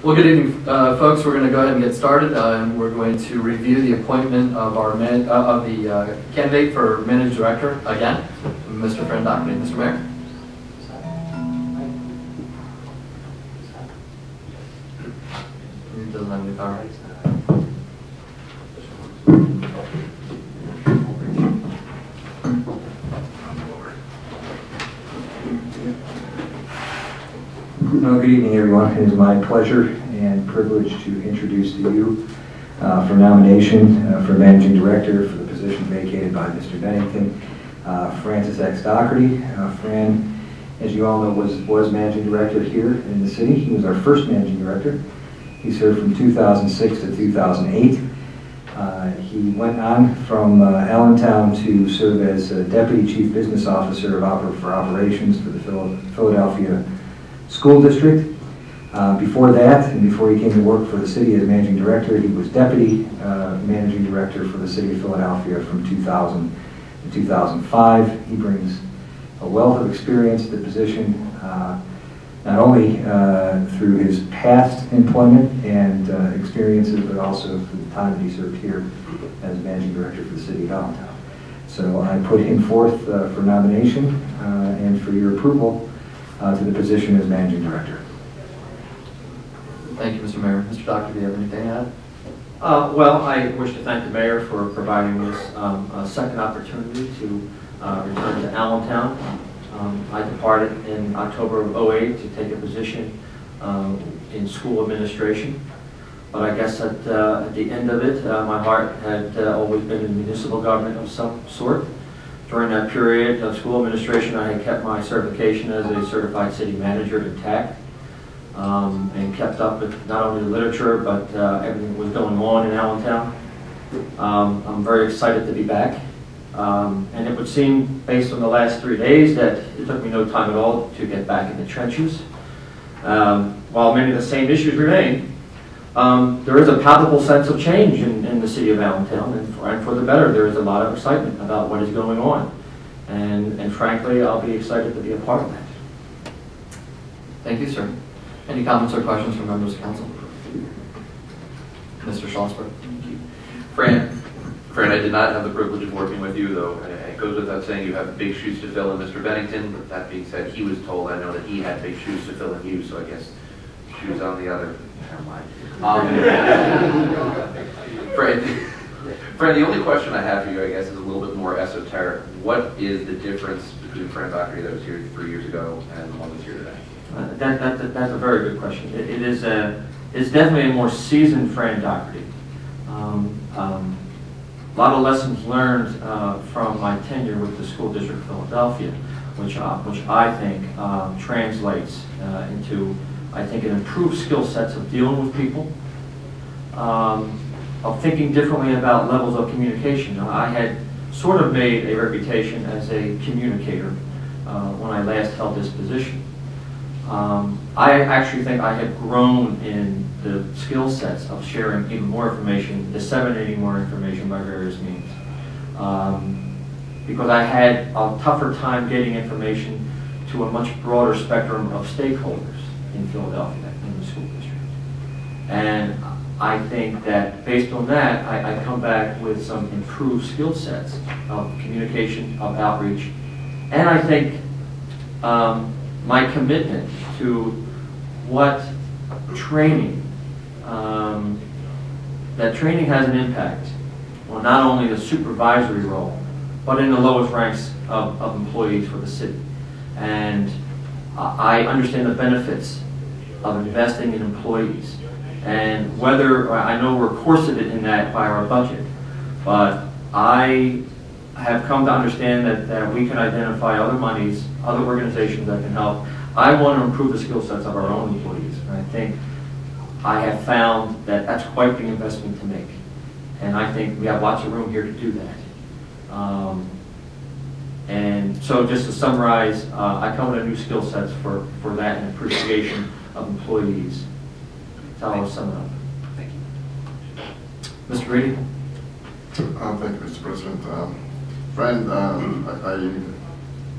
Well, good evening, folks. We're going to go ahead and get started, and we're going to review the appointment of our candidate for managing director again, Mr. Fran Dockley. Mr. Mayor. He doesn't have any power. Well, good evening, everyone. It is my pleasure and privilege to introduce to you for nomination for Managing Director for the position vacated by Mr. Bennington, Francis X. Doherty. Fran, as you all know, was Managing Director here in the city. He was our first Managing Director. He served from 2006 to 2008. He went on from Allentown to serve as Deputy Chief Business Officer for Operations for the Philadelphia School District. Before that, and before he came to work for the city as Managing Director, he was Deputy Managing Director for the City of Philadelphia from 2000 to 2005. He brings a wealth of experience to the position, not only through his past employment and experiences, but also for the time that he served here as Managing Director for the City of Allentown. So I put him forth for nomination and for your approval to the position as Managing Director. Thank you, Mr. Mayor. Mr. Doctor, do you have anything to add? Well, I wish to thank the mayor for providing us a second opportunity to return to Allentown. I departed in October of '08 to take a position in school administration. But I guess at the end of it, my heart had always been in municipal government of some sort. During that period of school administration, I had kept my certification as a certified city manager intact, and kept up with not only the literature, but everything that was going on in Allentown. I'm very excited to be back. And it would seem, based on the last 3 days, that it took me no time at all to get back in the trenches. While many of the same issues remain, there is a palpable sense of change in the city of Allentown, and for the better. There is a lot of excitement about what is going on. And frankly, I'll be excited to be a part of that. Thank you, sir. Any comments or questions from members of council? Mr. Schlossberg. Thank you. Fran, I did not have the privilege of working with you, though. It goes without saying you have big shoes to fill in Mr. Bennington, but that being said, he was told, I know, that he had big shoes to fill in you, so I guess shoes on the other. Never mind. Fran, the only question I have for you, I guess, is a little bit more esoteric. What is the difference between Fran Dockery that was here 3 years ago and the one that's here today? That's a very good question. It's definitely a more seasoned Fran Dockery. A lot of lessons learned from my tenure with the School District of Philadelphia, which I think translates into, I think, an improved skill sets of dealing with people, of thinking differently about levels of communication. I had sort of made a reputation as a communicator when I last held this position. I actually think I have grown in the skill sets of sharing even more information, disseminating more information by various means. Because I had a tougher time getting information to a much broader spectrum of stakeholders in Philadelphia, in the school district. And I think that based on that, I come back with some improved skill sets of communication, of outreach, and I think my commitment to what training, that training has an impact on not only the supervisory role, but in the lowest ranks of employees for the city. And I understand the benefits of investing in employees. And whether, I know we're corseted in that by our budget, but I have come to understand that we can identify other monies, other organizations that can help. I want to improve the skill sets of our own employees. And I think I have found that that's quite the investment to make. And I think we have lots of room here to do that. And so just to summarize, I come with new skill sets for that and appreciation of employees. That's how I'll sum it up. Thank you. Mr. Grady? Thank you, Mr. President. Fran, I'm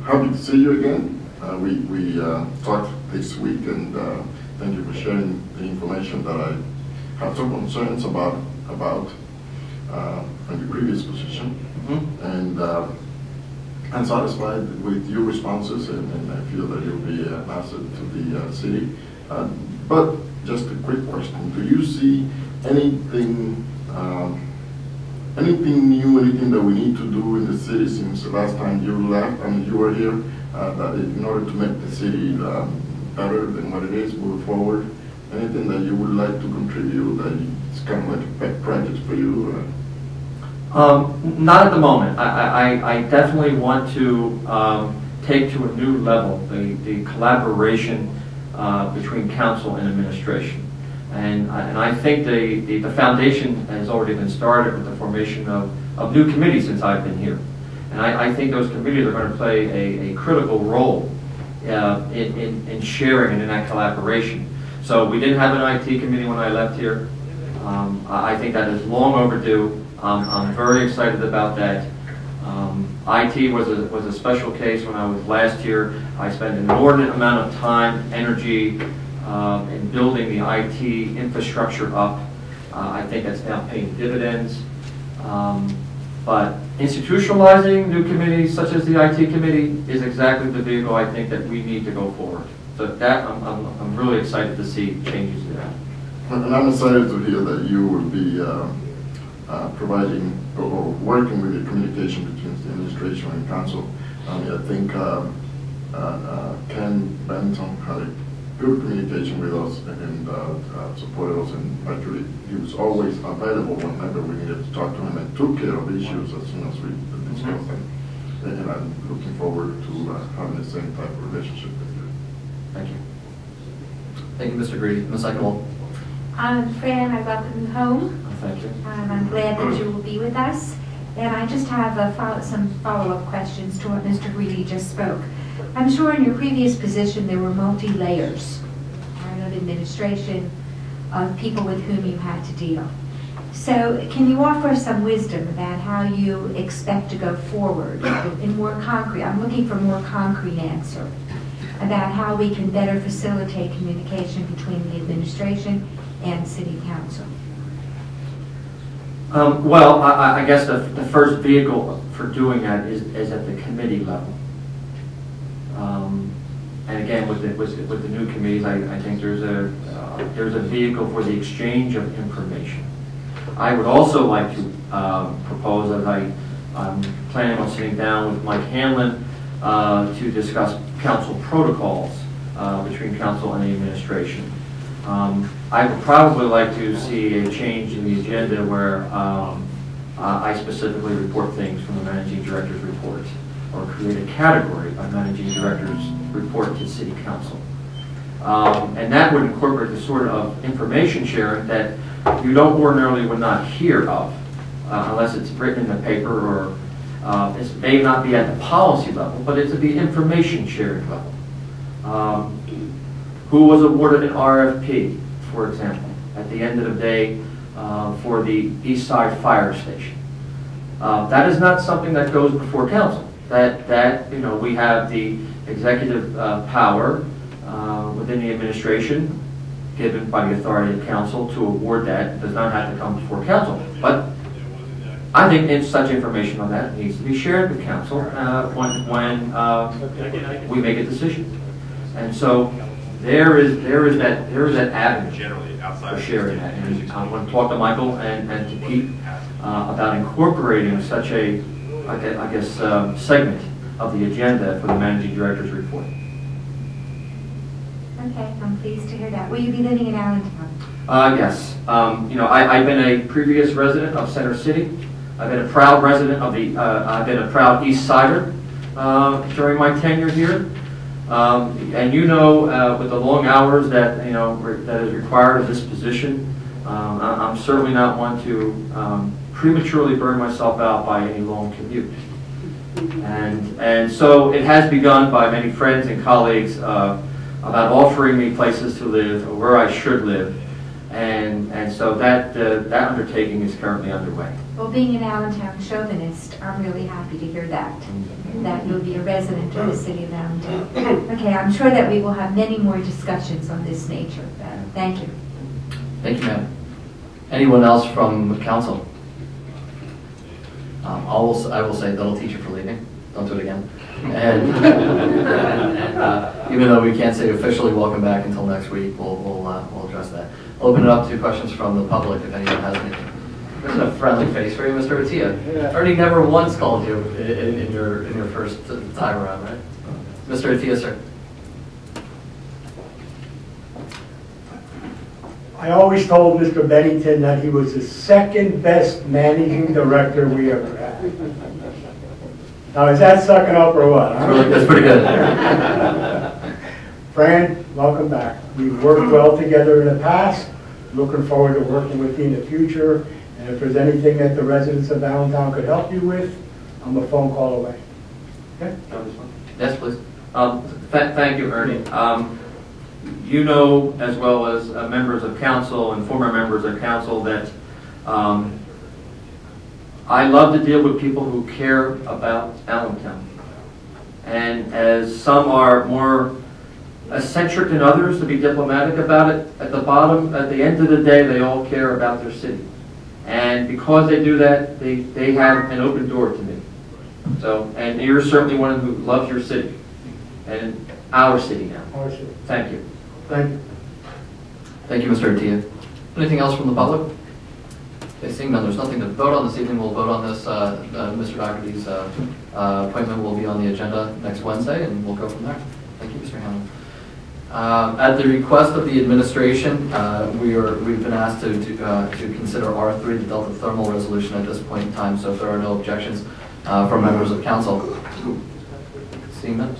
happy to see you again. We talked this week, and thank you for sharing the information that I have some concerns about from the previous position. And I'm satisfied with your responses, and I feel that you'll be an asset to the city. But just a quick question: do you see anything new, anything that we need to do in the city since the last time you left and you were here, that in order to make the city better than what it is moving forward? Anything that you would like to contribute that it's kind of like a pet project for you? Not at the moment. I definitely want to take to a new level the collaboration between council and administration. And I think the foundation has already been started with the formation of new committees since I've been here. And I think those committees are going to play a critical role in sharing and in that collaboration. So we didn't have an IT committee when I left here. I think that is long overdue. I'm very excited about that. IT was a special case when I was last here. I spent an inordinate amount of time, energy, in building the IT infrastructure up. I think that's now paying dividends. But institutionalizing new committees such as the IT committee is exactly the vehicle I think that we need to go forward. So that I'm really excited to see changes there. And I'm excited to hear that you will be providing or working with the communication between the administration and council. I think Ken Benton had a good communication with us and supported us, and actually he was always available whenever we needed to talk to him and took care of issues as soon as we discussed them. And I'm looking forward to having the same type of relationship with you. Thank you. Thank you, Mr. Greedy. Ms. Eichenwald. Fran, I welcome you home. Thank you. I'm glad that you will be with us. And I just have some follow-up questions to what Mr. Greedy just spoke. I'm sure in your previous position there were multi-layers of administration, of people with whom you had to deal. So can you offer some wisdom about how you expect to go forward in more concrete? I'm looking for more concrete answer about how we can better facilitate communication between the administration and City Council. Well, I guess the first vehicle for doing that is at the committee level. And again, with the new committees, I think there's a vehicle for the exchange of information. I would also like to propose that I'm planning on sitting down with Mike Hanlon to discuss council protocols between council and the administration. I would probably like to see a change in the agenda where I specifically report things from the managing director's report, or create a category of managing director's report to City Council. And that would incorporate the sort of information sharing that you don't ordinarily would not hear of unless it's written in the paper, or it may not be at the policy level, but it's at the information sharing level. Who was awarded an RFP, for example, at the end of the day for the East Side Fire Station? That is not something that goes before council. That we have the executive power within the administration, given by the authority of council, to award that. It does not have to come before council. But I think such information on that needs to be shared with council when we make a decision. And so there is that avenue for sharing that. And I want to talk to Michael and to Pete about incorporating such a, I guess, segment of the agenda for the managing director's report. Okay, I'm pleased to hear that. Will you be living in Allentown? Yes. I've been a previous resident of Center City. I've been a proud resident of the. I've been a proud East Sider during my tenure here. And with the long hours that that is required of this position, I'm certainly not one to prematurely burn myself out by any long commute. And so it has begun by many friends and colleagues about offering me places to live, or where I should live, and so that undertaking is currently underway. Well, being an Allentown chauvinist, I'm really happy to hear that. that you'll be a resident of the city of Allentown. Okay, I'm sure that we will have many more discussions on this nature. Thank you. Thank you, ma'am. Anyone else from council? I will say that'll teach you for leaving. Don't do it again. And even though we can't say officially welcome back until next week, we'll address that. I'll open it up to questions from the public if anyone has anything. There's a friendly face for you, Mr. Attia. Yeah. Ernie never once called you in your first time around, right? Mr. Attia, sir. I always told Mr. Bennington that he was the second best managing director we ever had. Now, is that sucking up or what? That's pretty good. Fran, welcome back. We've worked well together in the past. Looking forward to working with you in the future. And if there's anything that the residents of Allentown could help you with, I'm a phone call away. Okay? Yes, please. Thank you, Ernie. You know, as well as members of council and former members of council, that I love to deal with people who care about Allentown. And as some are more eccentric than others, to be diplomatic about it, at the end of the day, they all care about their city. And because they do that, they have an open door to me. So, and you're certainly one who loves your city, and our city now. Our city. Thank you. Thank you. Thank you, Mr. Attia. Anything else from the public? Okay, seeing none, there's nothing to vote on this evening. We'll vote on this. Mr. Doherty's appointment will be on the agenda next Wednesday, and we'll go from there. Thank you, Mr. Hamlin. At the request of the administration, we've been asked to consider R3, the Delta Thermal Resolution, at this point in time. So if there are no objections from members of council, seeing none,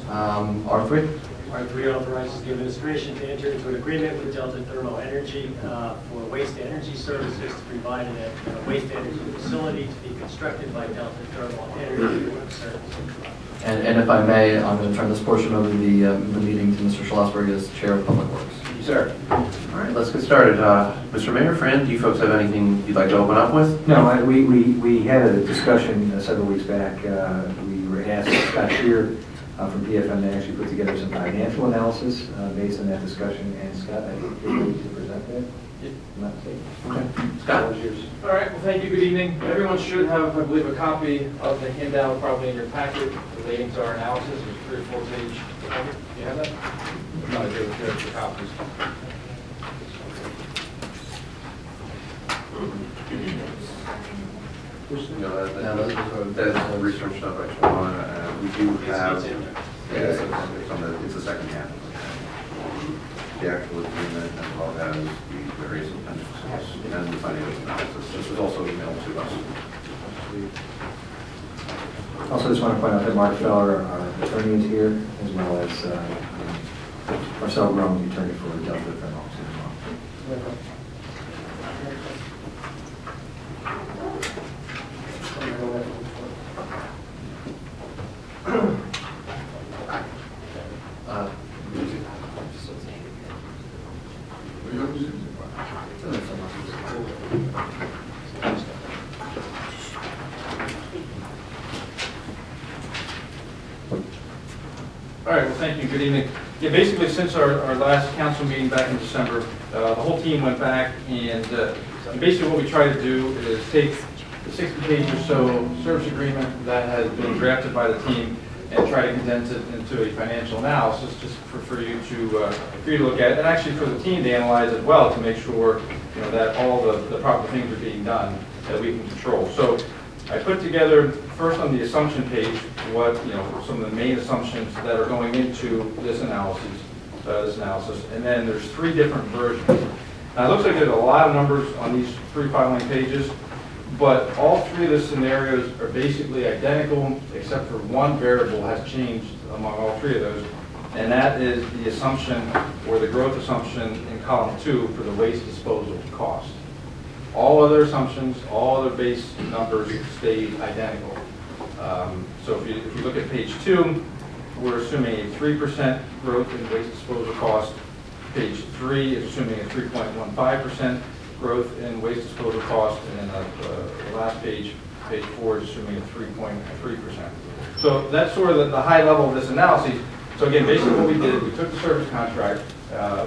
R3. R3 authorizes the administration to enter into an agreement with Delta Thermal Energy for waste energy services to provide a waste energy facility to be constructed by Delta Thermal Energy Services. And if I may, I'm going to turn this portion of the meeting to Mr. Schlossberg as Chair of Public Works. Sir. All right, let's get started. Mr. Mayor, Fran, do you folks have anything you'd like to open up with? No, we had a discussion several weeks back. We were asked Scott Shear from PFM to actually put together some financial analysis based on that discussion. And Scott, I think you're ready to present that. Okay. Scott? All right, well, thank you, good evening. Everyone should have, I believe, a copy of the handout probably in your packet relating to our analysis. It's a 3 or 4 page. Do you have that? No, I do. There's the copies. That's the research stuff I just want. We do have, it's the second half. The actual agreement as well as the various appendices and the financial analysis. This was also emailed to us. Also, just want to point out that Mark Feller, our attorney, is here, as well as Marcel Groen, the attorney for Delta Thermal as well. All right, well, thank you, good evening. Yeah, basically, since our last council meeting back in December, the whole team went back, and basically what we try to do is take the 60-page or so service agreement that has been drafted by the team and try to condense it into a financial analysis just for you to look at, and actually for the team to analyze as well to make sure that all the proper things are being done that we can control. So I put together first on the assumption page what some of the main assumptions that are going into this analysis, and then there's 3 different versions. Now it looks like there's a lot of numbers on these 3 filing pages, but all 3 of the scenarios are basically identical except for one variable has changed among all 3 of those, and that is the assumption or the growth assumption in column 2 for the waste disposal cost. All other assumptions, all other base numbers stay identical. So if you look at page 2, we're assuming a 3% growth in waste disposal cost. Page 3 is assuming a 3.15% growth in waste disposal cost, and then the last page, page 4, is assuming a 3.3%. So that's sort of the high level of this analysis. So again, basically what we did, we took the service contract,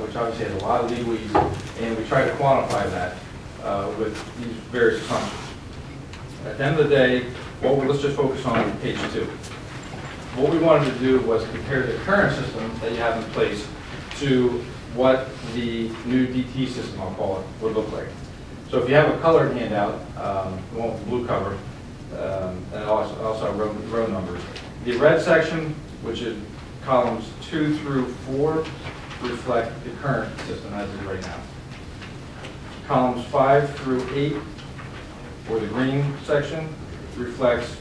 which obviously has a lot of legalese, and we tried to quantify that with these various assumptions. At the end of the day, let's just focus on page 2. What we wanted to do was compare the current system that you have in place to what the new DT system, I'll call it, would look like. So if you have a colored handout, the one with the blue cover, and also row numbers. The red section, which is columns 2 through 4, reflect the current system as is right now. Columns 5 through 8, or the green section, reflects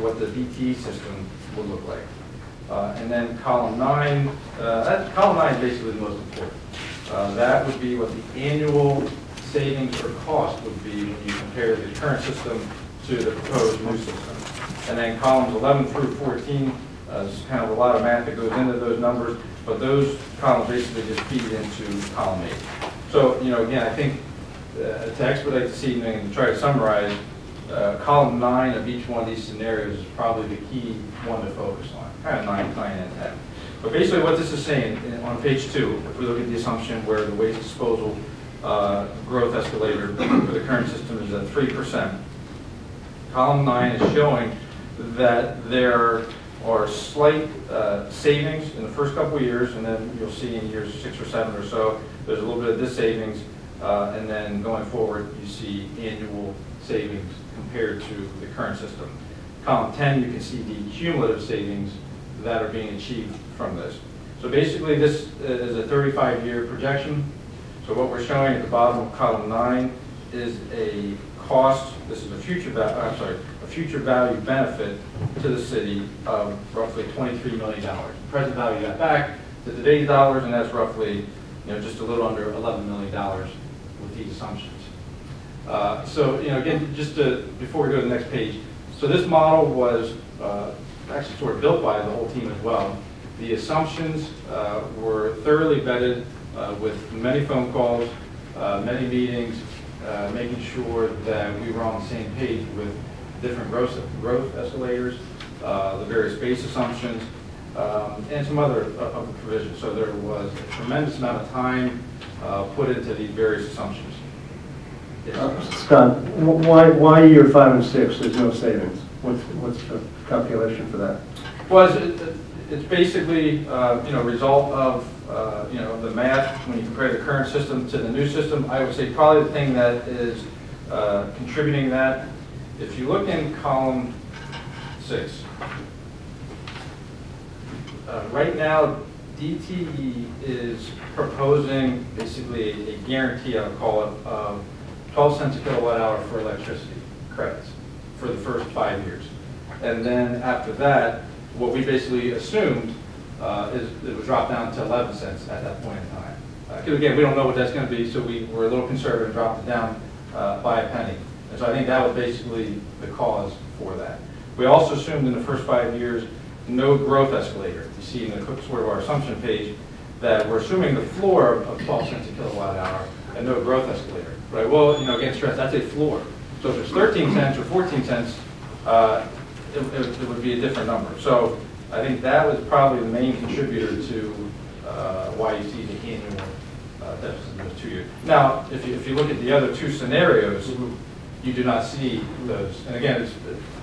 what the DT system would look like. And then column 9, column 9 is basically the most important. That would be what the annual savings or cost would be when you compare the current system to the proposed new system. And then columns 11 through 14, there's kind of a lot of math that goes into those numbers, but those columns basically just feed into column 8. So, again, I think to expedite this evening and to try to summarize, column 9 of each one of these scenarios is probably the key one to focus on, kind of 9, and 10. But basically what this is saying, on page 2, if we look at the assumption where the waste disposal growth escalator for the current system is at 3%, column 9 is showing that there are slight savings in the first couple of years, and then you'll see in years 6 or 7 or so, there's a little bit of this savings, and then going forward, you see annual savings compared to the current system. Column 10, you can see the cumulative savings that are being achieved from this. So basically, this is a 35-year projection. So what we're showing at the bottom of column 9 is a cost. This is a future value benefit to the city of roughly $23 million. Present value that back to today's dollars, and that's roughly just a little under $11 million with these assumptions. So again, just before we go to the next page, so this model was actually sort of built by the whole team as well. The assumptions were thoroughly vetted with many phone calls, many meetings, making sure that we were on the same page with different growth escalators, the various base assumptions, and some other of the provisions. So there was a tremendous amount of time put into these various assumptions. Yes. Scott, why year 5 and 6 there's no savings? What's the calculation for that? Well, it's basically result of the math when you compare the current system to the new system. I would say probably the thing that is contributing that, if you look in column 6, right now DTE is proposing basically a guarantee, I'll call it, of 12 cents a kilowatt hour for electricity credits for the first 5 years. And then after that, what we basically assumed is it would drop down to 11 cents at that point in time. Because again, we don't know what that's going to be, so we were a little conservative and dropped it down by a penny. And so I think that was basically the cause for that. We also assumed in the first 5 years no growth escalator. You see in the sort of our assumption page that we're assuming the floor of 12 cents a kilowatt hour and no growth escalator. Right? Well, again, stress, that's a floor. So if it's 13 cents or 14 cents, it would be a different number. So I think that was probably the main contributor to why you see the annual deficit in those 2 years. Now, if you look at the other 2 scenarios, you do not see those. And again,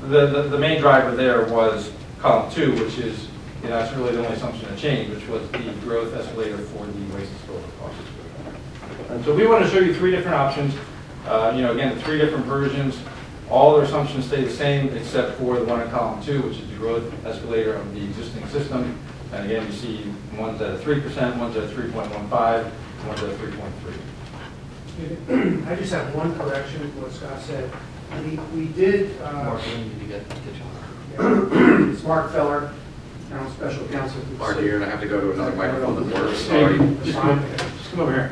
the main driver there was column 2, which is that's really the only assumption that changed, which was the growth escalator for the waste disposal costs. And so we want to show you 3 different options. Again, the 3 different versions. All their assumptions stay the same except for the one in column 2, which is the growth escalator of the existing system. And again, you see one's at 3%, one's at 3.15, one's at 3.3. I just have one correction to what Scott said. We did. Mark, we need to get It's Mark Feller, Town Special Counsel. Mark, you're going to have to go to another microphone that works. Sorry. Just come over here.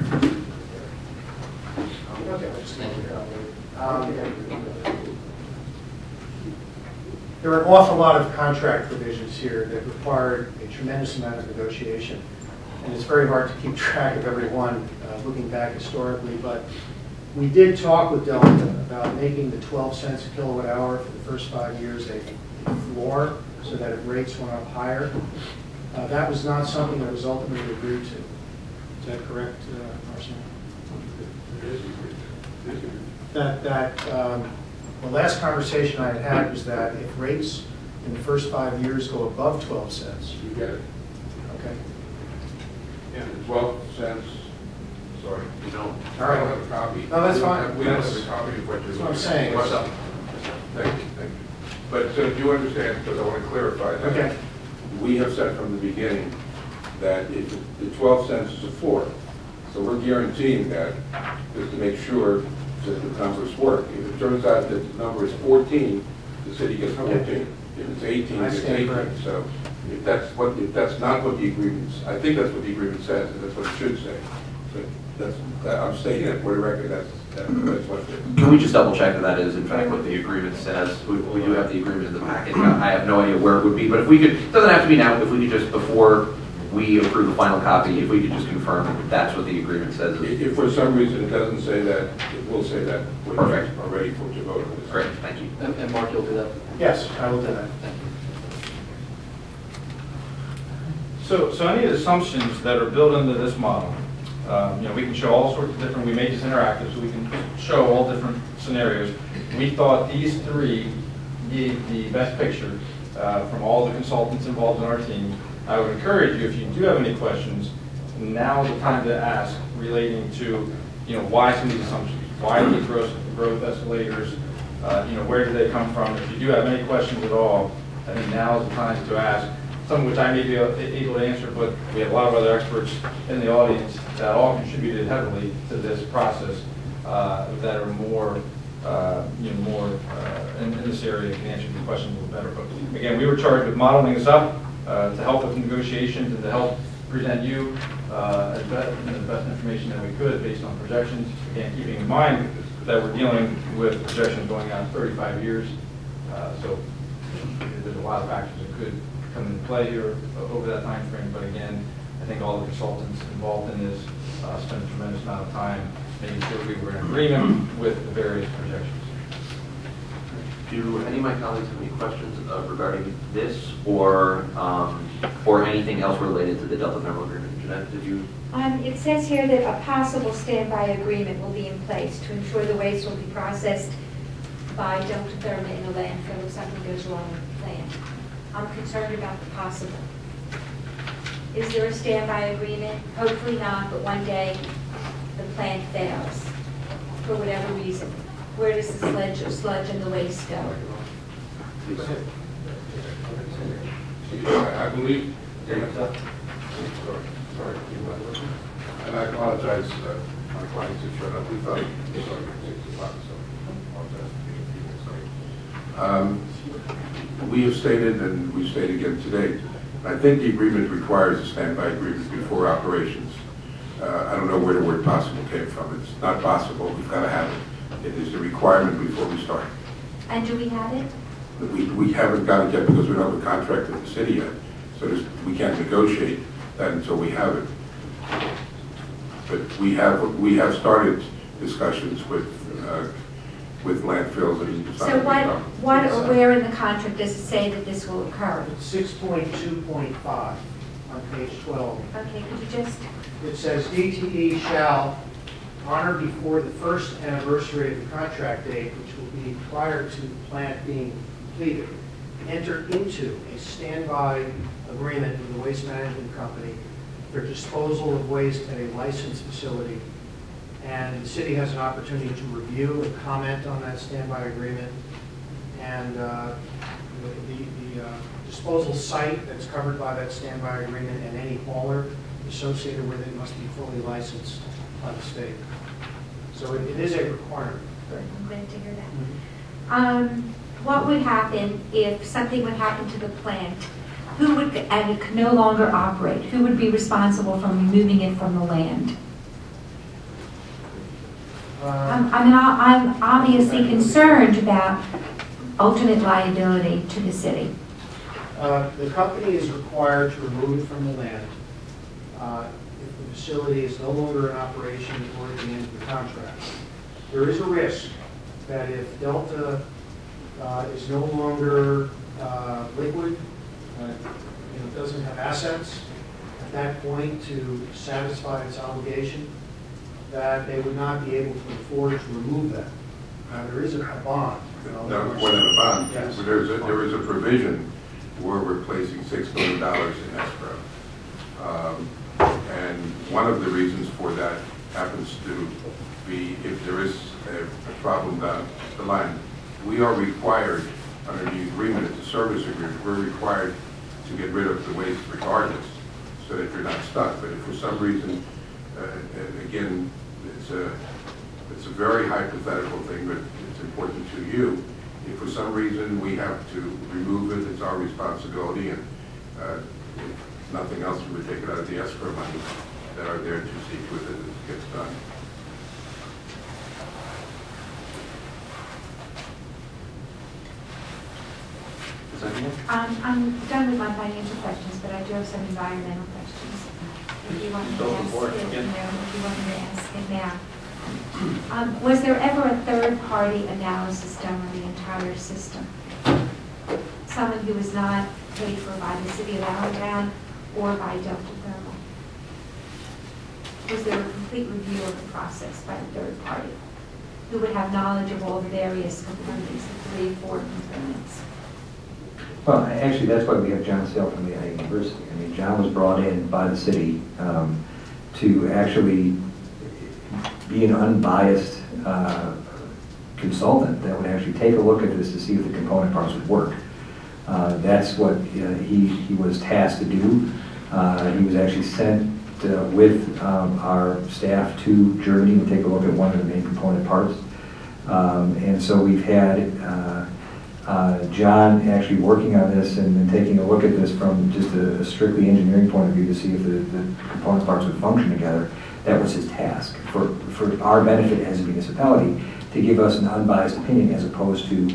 There are an awful lot of contract provisions here that require a tremendous amount of negotiation. And it's very hard to keep track of every one looking back historically. But we did talk with Delta about making the 12 cents a kilowatt hour for the first 5 years a floor so that if rates went up higher. That was not something that was ultimately agreed to. Is that correct, Arsenio? The last conversation I had was that if rates in the first 5 years go above 12 cents. You get it. Okay. Yeah, 12 cents, sorry. You don't. All right. I don't have a copy. No, that's fine. We don't have a copy of what you're. That's what I'm saying. What's up? Thank you, thank you. But so do you understand, because I want to clarify that. Okay. We have said from the beginning that if the 12 cents is a floor. So we're guaranteeing that just to make sure that the numbers work. If it turns out that the number is 14, the city gets 14. Okay. If it's 18, I it's stand 18. corrected. So if that's not what the agreement, I think that's what the agreement says, and that's what it should say. But I'm stating it for the record, that's what it is. Can we just double check that that is in fact what the agreement says? We do have the agreement in the packet. I have no idea where it would be, but if we could, it doesn't have to be now, if we could just, before we approve the final copy, if we could just confirm that that's what the agreement says. If for some reason it doesn't say that, it will say that when Perfect. you are ready for to vote on this. Great, thank you. And Mark, you'll do that? Yes, I will do that. Thank you. So any assumptions that are built into this model, we can show all sorts of different, we make this interactive, so we can show all different scenarios. We thought these three gave the best picture from all the consultants involved in our team. I would encourage you, if you do have any questions, now's the time to ask relating to, why some of these assumptions, why are these growth escalators, where do they come from? If you do have any questions at all, I think now is the time to ask. Some of which I may be able to answer, but we have a lot of other experts in the audience that all contributed heavily to this process that are more, in this area can answer the questions a little better. But again, we were charged with modeling this up to help with negotiations and to help present you the best information that we could based on projections. Again, keeping in mind that we're dealing with projections going out 35 years, so there's a lot of factors that could come into play here over that time frame. But again, I think all the consultants involved in this spent a tremendous amount of time making sure we were in agreement with the various projections. Do any of my colleagues have any questions regarding this or anything else related to the Delta Thermal Agreement? Jeanette, did you? It says here that a possible standby agreement will be in place to ensure the waste will be processed by Delta Thermal in the landfill if something goes wrong with the plant. I'm concerned about the possible. Is there a standby agreement? Hopefully not, but one day the plant fails for whatever reason. Where does the sludge and the waste go? I believe, sorry, and I apologize, my clients have showed up. We thought it was starting at 6 o'clock, so I apologize. We have stated, and we state again today, I think the agreement requires a standby agreement before operations. I don't know where the word possible came from. It's not possible. We've got to have it. It is a requirement before we start. And do we have it? We haven't got it yet because we don't have a contract with the city yet. So we can't negotiate that until we have it. But we have started discussions with landfills and. So what or where in the contract does it say that this will occur? 6.2.5 on page 12. Okay, could you just? It says DTE shall honor before the first anniversary of the contract date, which will be prior to the plant being completed, enter into a standby agreement with the waste management company for disposal of waste at a licensed facility. And the city has an opportunity to review and comment on that standby agreement. And the disposal site that's covered by that standby agreement and any hauler associated with it must be fully licensed by the state. So it is a requirement. I'm glad to hear that. What would happen if something would happen to the plant? Who would, and it could no longer operate? Who would be responsible for removing it from the land? I'm obviously concerned about ultimate liability to the city. The company is required to remove it from the land if the facility is no longer in operation or at the end of the contract. There is a risk that if Delta is no longer liquid it doesn't have assets at that point to satisfy its obligation, that they would not be able to afford to remove that. There is a bond. No, more than a bond. Yes. There is a provision where we're placing $6 million in escrow. And one of the reasons for that happens to be if there is a problem down the line. We are required, under the agreement, it's a service agreement, we're required to get rid of the waste regardless, so that you're not stuck. But if for some reason, and again, it's a very hypothetical thing, but it's important to you. If for some reason we have to remove it, it's our responsibility, and if nothing else, we would take it out of the escrow money that are there to see to it that it gets done. I'm done with my financial questions, but I do have some environmental questions. If you want me to ask it now. Was there ever a third-party analysis done on the entire system? Someone who was not paid for by the city of Allentown or by Delta Thermal? Was there a complete review of the process by a third party who would have knowledge of all the various components, the 3 or 4 components? Well, actually, that's why we have John Sale from the University. I mean, John was brought in by the city to actually be an unbiased consultant that would actually take a look at this to see if the component parts would work. That's what he was tasked to do. He was actually sent with our staff to Germany to take a look at one of the main component parts. And so we've had John actually working on this and taking a look at this from just a strictly engineering point of view to see if the component parts would function together. That was his task for our benefit as a municipality, to give us an unbiased opinion as opposed to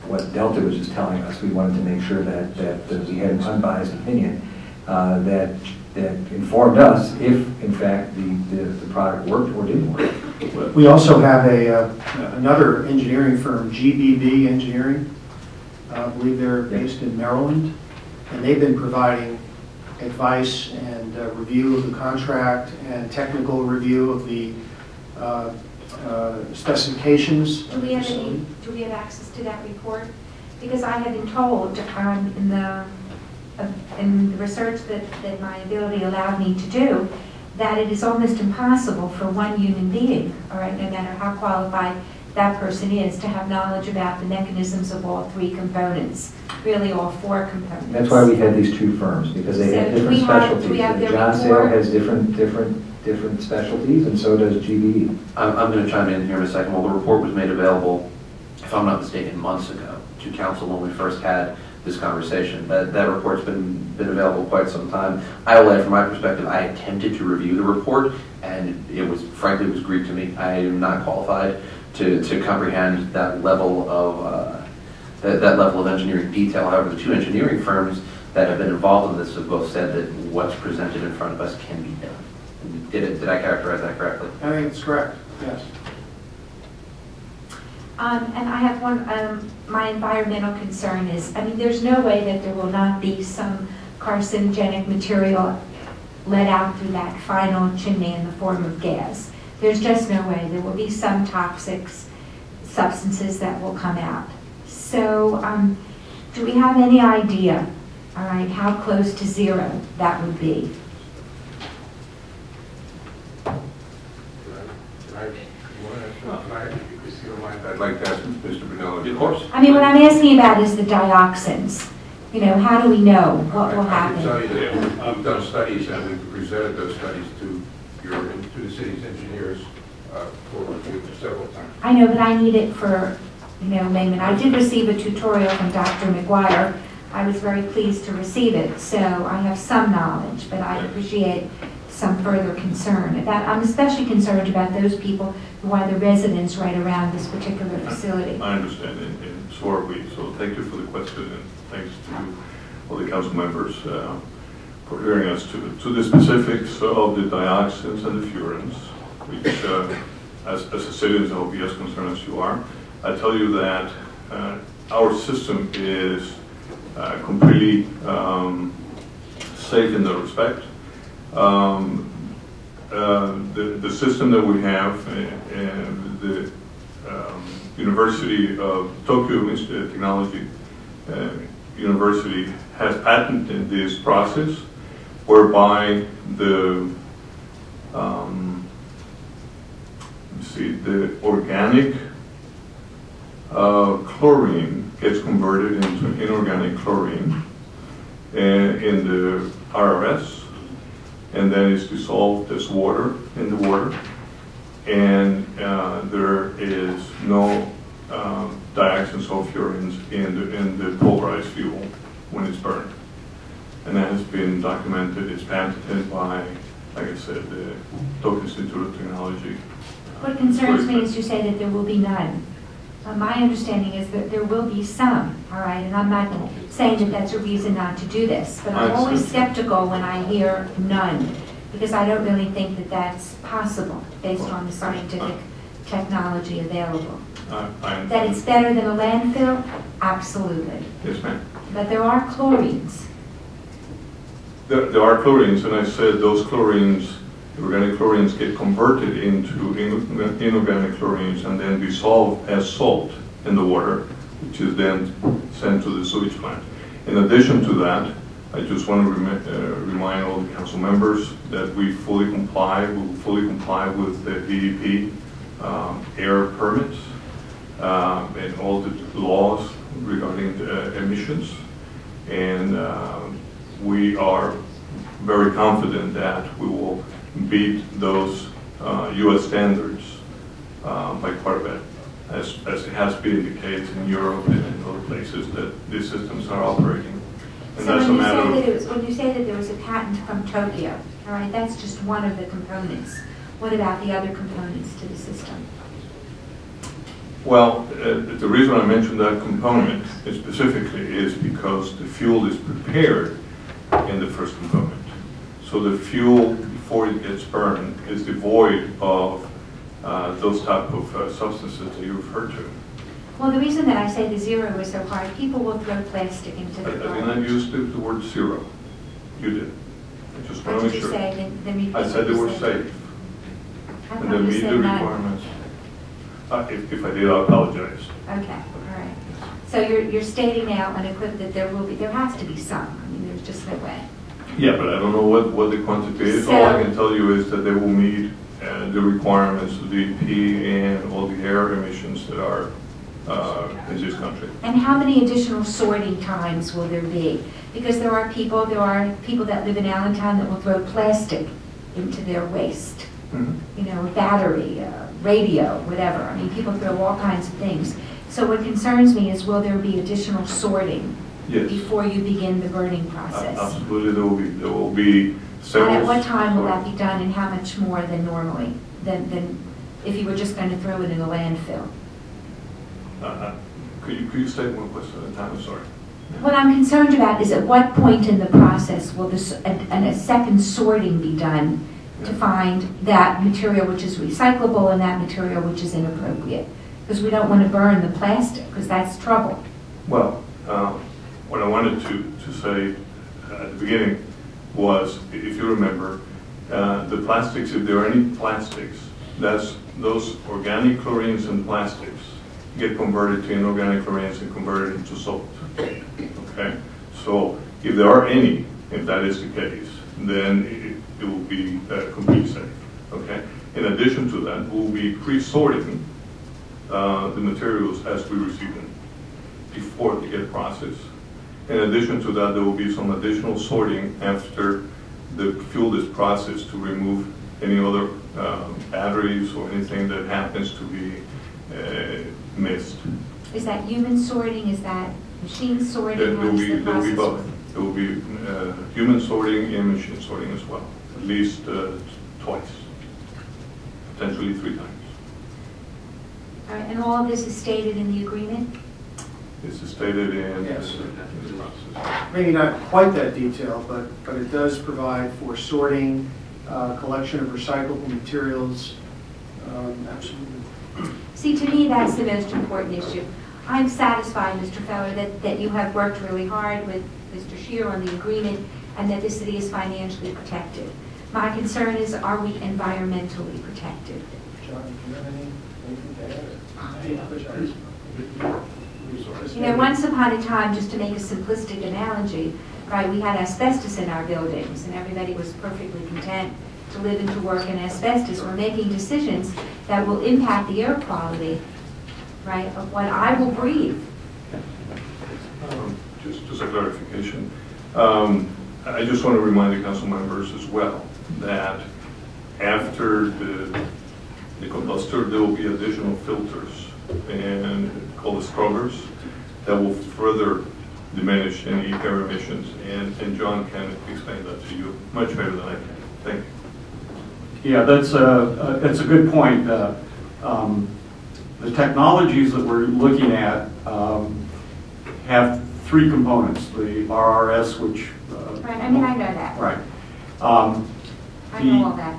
what Delta was just telling us. We wanted to make sure that we had an unbiased opinion that informed us if, in fact, the product worked or didn't work. We also have another engineering firm, GBB Engineering. I believe they're based in Maryland, and they've been providing advice and review of the contract and technical review of the specifications. Do we have access to that report? Because I have been told in the research that my ability allowed me to do, that it is almost impossible for one human being, all right, no matter how qualified that person is, to have knowledge about the mechanisms of all 3 components, really all 4 components. That's why we had these 2 firms, because they had different specialties. John Sale has different specialties, and so does GBE. I'm going to chime in here in a second. Well, the report was made available, if I'm not mistaken, months ago to council when we first had this conversation. That report's been available quite some time. I will add, from my perspective, I attempted to review the report, and it was, frankly, it was Greek to me. I am not qualified to comprehend that level of that level of engineering detail. However, the 2 engineering firms that have been involved in this have both said that what's presented in front of us can be done. Did I characterize that correctly? I think it's correct, yes. And I have one, my environmental concern is, I mean, there's no way that there will not be some carcinogenic material let out through that final chimney in the form of gas. There's just no way. There will be some toxic substances that will come out. So do we have any idea, all right, how close to 0 that would be? I'd like to ask Mr. Bonello. Of course. I mean, what I'm asking about is the dioxins. You know, how do we know what will happen? I can tell you that we've done studies, and we've presented those studies to the city's engineers for review several times. I know, but I need it for, layman. I did receive a tutorial from Dr. McGuire. I was very pleased to receive it, so I have some knowledge, but I appreciate some further concern. I'm especially concerned about those people who are the residents right around this particular facility. I understand, and so are we. So thank you for the question, and thanks to all the council members for hearing us to the specifics of the dioxins and the furans, which, as a citizen, I will be as concerned as you are. I tell you that our system is completely safe in that respect. The system that we have, the University of Tokyo Institute of Technology University has patented this process whereby the the organic chlorine gets converted into inorganic chlorine in the RRS, and then it's dissolved as water in the water, and there is no dioxins or furans in the pulverized fuel when it's burned. And that has been documented, it's patented by, like I said, the Tokyo Institute of Technology. What concerns me is you say that there will be none. My understanding is that there will be some, all right, and I'm not saying that that's a reason not to do this, but I'm always skeptical when I hear none, because I don't really think that that's possible based on the scientific technology available. That it's better than a landfill? Absolutely. Yes, ma'am. But there are chlorines. There are chlorines, and I said those chlorines, the organic chlorines, get converted into inorganic chlorines and then dissolved as salt in the water, which is then sent to the sewage plant. In addition to that, I just want to remind all the council members that we fully comply with the DEP air permits and all the laws regarding emissions, and we are very confident that we will beat those U.S. standards by quite a bit, as it has been the case in Europe and in other places that these systems are operating. And So that's a matter of... when you say that there was a patent from Tokyo, all right, that's just one of the components. What about the other components to the system? Well, the reason I mentioned that component specifically is because the fuel is prepared in the first component. So the fuel, before it gets burned, is devoid of those type of substances that you referred to. Well, the reason that I say the zero is so hard, people will throw plastic into the I did garbage. not use the word zero. You did. I just want What to did make you sure. say? Then repeat I said they what were you said. safe I and thought they you meet said the none. requirements. If I did, I apologize. Okay, all right. So you're stating now unequivocally that there has to be some. I mean, there's just no way. Yeah, but I don't know what the quantity is. All I can tell you is that they will meet the requirements of DEP and all the air emissions that are in this country. And how many additional sorting times will there be? Because there are people that live in Allentown that will throw plastic into their waste. Mm-hmm. You know, a battery, radio, whatever. I mean, people throw all kinds of things. So what concerns me is, will there be additional sorting Yes. before you begin the burning process? Absolutely, there will be several. And at what time will that be done, and how much more than normally, than if you were just going to throw it in a landfill? Could you state one question at a time? I'm sorry. What I'm concerned about is at what point in the process will a second sorting be done to find that material which is recyclable and that material which is inappropriate? Because we don't want to burn the plastic, because that's trouble. Well, what I wanted to say at the beginning was, if you remember, the plastics, if there are any plastics, those organic chlorines and plastics get converted to inorganic chlorines and converted into salt. Okay? So if there are any, if that is the case, then it will be completely safe. Okay? In addition to that, we'll be pre-sorting the materials as we receive them before they get processed. In addition to that, there will be some additional sorting after the fuel is processed to remove any other batteries or anything that happens to be missed. Is that human sorting? Is that machine sorting? There How will does be the process both. work? There will be human sorting and machine sorting as well, at least twice, potentially 3 times. All right, and all of this is stated in the agreement? This is stated in Yes. the process. Maybe not quite that detailed, but it does provide for sorting, collection of recyclable materials. Absolutely. See, to me, that's the most important issue. I'm satisfied, Mr. Feller, that you have worked really hard with Mr. Shear on the agreement and that the city is financially protected. My concern is, are we environmentally protected? John, do you have anything to add? You know, once upon a time, just to make a simplistic analogy, right, we had asbestos in our buildings and everybody was perfectly content to live and to work in asbestos. We're making decisions that will impact the air quality, right, of what I will breathe. Just a clarification. I just want to remind the council members as well that after the combustor, there will be additional filters and called the scrubbers that will further diminish any air emissions. And John can explain that to you much better than I can. Thank you. Yeah, that's a good point. The technologies that we're looking at have three components. The RRS, which... right, I mean, I know that. Right. I know all that.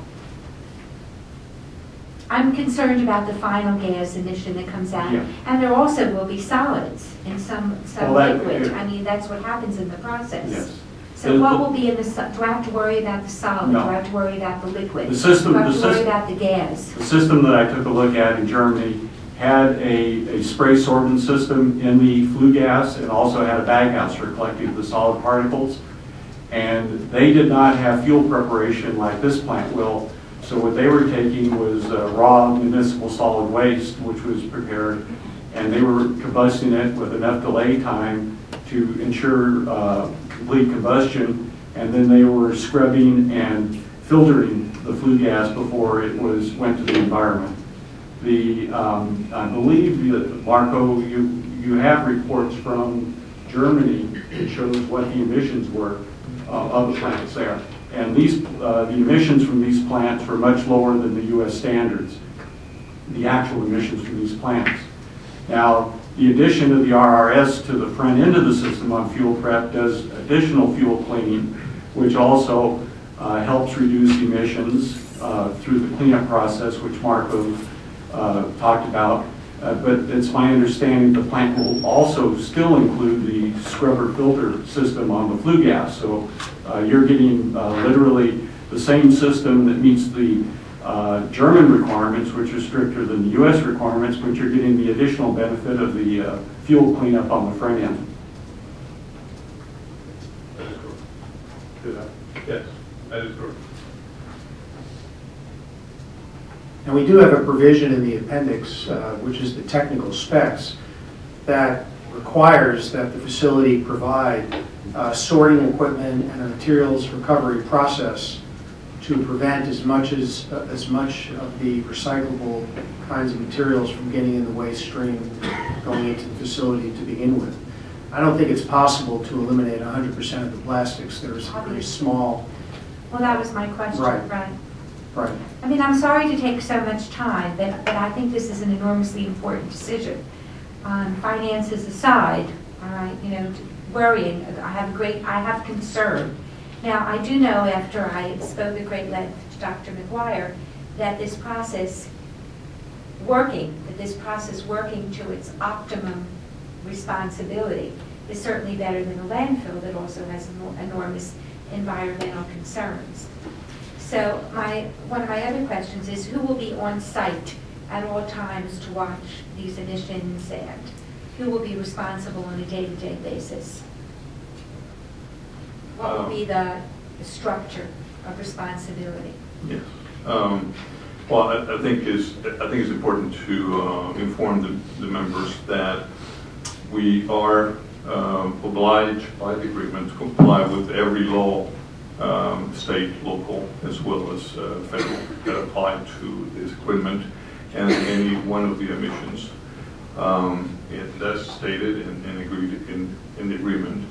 I'm concerned about the final gas emission that comes out. Yeah. And there also will be solids in some liquid. I mean, that's what happens in the process. Yes. So what will be in the, do I have to worry about the solid? No. Do I have to worry about the liquid? The system, do I have to worry about the gas? The system that I took a look at in Germany had a spray sorbent system in the flue gas and also had a baghouse for collecting the solid particles. And they did not have fuel preparation like this plant will. So what they were taking was raw municipal solid waste, which was prepared, and they were combusting it with enough delay time to ensure complete combustion, and then they were scrubbing and filtering the flue gas before it went to the environment. I believe, Marco, you have reports from Germany that shows what the emissions were of the plants there. And the emissions from these plants were much lower than the U.S. standards, the actual emissions from these plants. Now, the addition of the RRS to the front end of the system on fuel prep does additional fuel cleaning, which also helps reduce emissions through the cleanup process, which Marco talked about. But it's my understanding the plant will also still include the scrubber filter system on the flue gas. So you're getting literally the same system that meets the German requirements, which are stricter than the U.S. requirements, but you're getting the additional benefit of the fuel cleanup on the front end. That is correct. Yes, that is correct. And we do have a provision in the appendix, which is the technical specs, that requires that the facility provide sorting equipment and a materials recovery process to prevent as much of the recyclable kinds of materials from getting in the waste stream going into the facility to begin with. I don't think it's possible to eliminate 100% of the plastics. There's a very small... Well, that was my question, right? Right. I mean, I'm sorry to take so much time, but I think this is an enormously important decision. Finances aside, all right, you know, worrying, I have concern. Now, I do know after I spoke at great length to Dr. McGuire that this process working to its optimum responsibility is certainly better than a landfill that also has enormous environmental concerns. So one of my other questions is, who will be on site at all times to watch these emissions, and who will be responsible on a day-to-day basis? What will be the structure of responsibility? Yes. Well, I think it's important to inform the members that we are obliged by the agreement to comply with every law, state, local, as well as federal, that apply to this equipment and any one of the emissions. And that's stated and agreed in the agreement.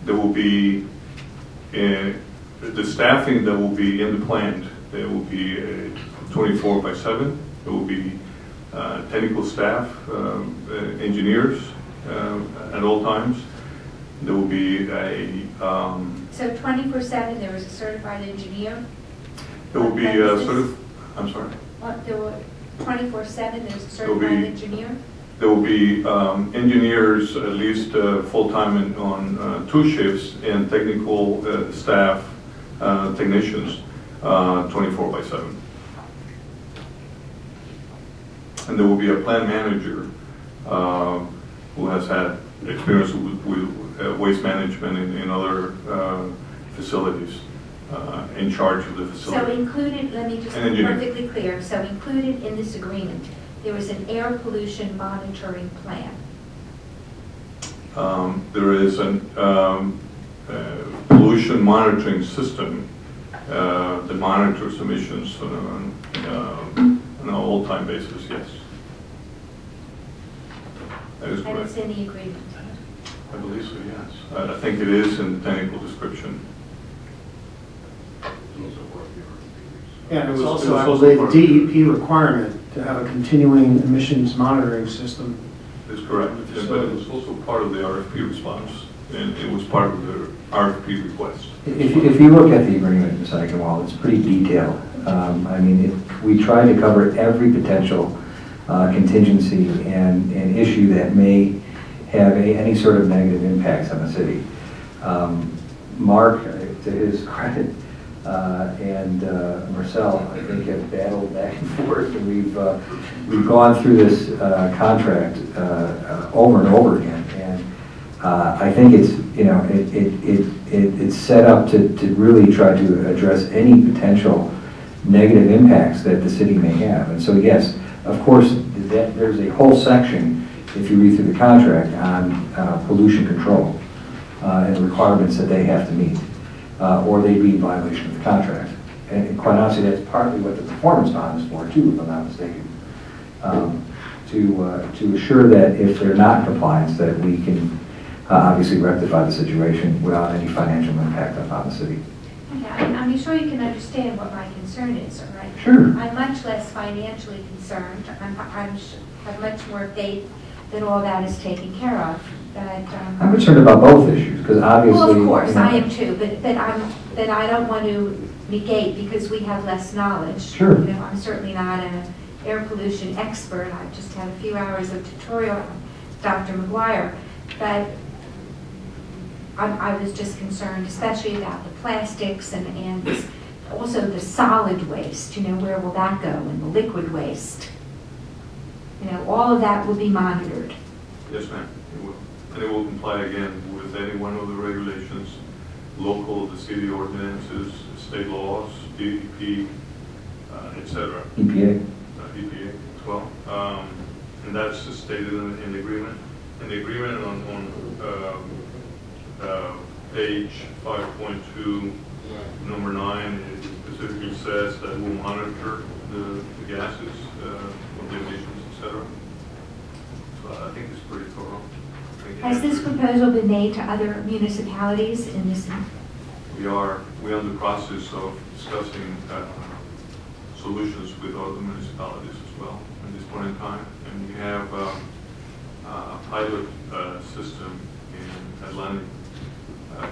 There will be the staffing that will be in the plant. There will be 24/7. There will be technical staff, engineers at all times. There will be a... So 24/7, there is a certified engineer? There will be I'm sorry? There will 24/7, there's a certified engineer? There will be engineers, at least full-time on 2 shifts, and technical staff, technicians, 24/7. And there will be a plant manager who has had experience with waste management in other facilities, in charge of the So facility. included, let me just And be engineer. perfectly clear, so included in this agreement, there is an air pollution monitoring plan. There is a pollution monitoring system that monitors emissions on an all-time basis, yes. That is And correct. it's in the agreement. I believe so, yes. I think it is in the technical description. And it was It also, was I also believe, part a of it. DEP requirement to have a continuing emissions monitoring system. That's correct. But it was also part of the RFP response, and it was part of the RFP request. If you look at the agreement, Ms. Eichenwald, it's pretty detailed. I mean, we tried to cover every potential contingency and issue that may have any sort of negative impacts on the city. Mark, to his credit, and Marcel, I think, have battled back and forth, and we've gone through this contract over and over again, and I think it's, you know, it's set up to really try to address any potential negative impacts that the city may have. And so, yes, of course, there's a whole section, if you read through the contract, on pollution control and the requirements that they have to meet, or they'd be in violation of the contract. And quite honestly, that's partly what the performance bond is for, too, if I'm not mistaken, to assure that if they're not in compliance, that we can obviously rectify the situation without any financial impact upon the city. Okay, I'm sure you can understand what my concern is, all right? Sure. I'm much less financially concerned. Have much more faith that all that is taken care of. But, I'm concerned about both issues, because obviously... well, of course, you know, I am too, but I don't want to negate because we have less knowledge. Sure. You know, I'm certainly not an air pollution expert. I've just had a few hours of tutorial from Dr. McGuire. But I was just concerned, especially about the plastics and also the solid waste. You know, where will that go? And the liquid waste. You know, all of that will be monitored. Yes, ma'am, it will. And it will comply again with any one of the regulations, local, the city ordinances, state laws, DEP, etc. EPA. EPA as well. And that's stated in the agreement. And the agreement on page 5.2, number 9, it specifically says that we'll monitor the gases, of the emissions, etc. So I think it's pretty thorough. Has this proposal been made to other municipalities in this? We're in the process of discussing solutions with other municipalities as well at this point in time. And we have a pilot system in Atlantic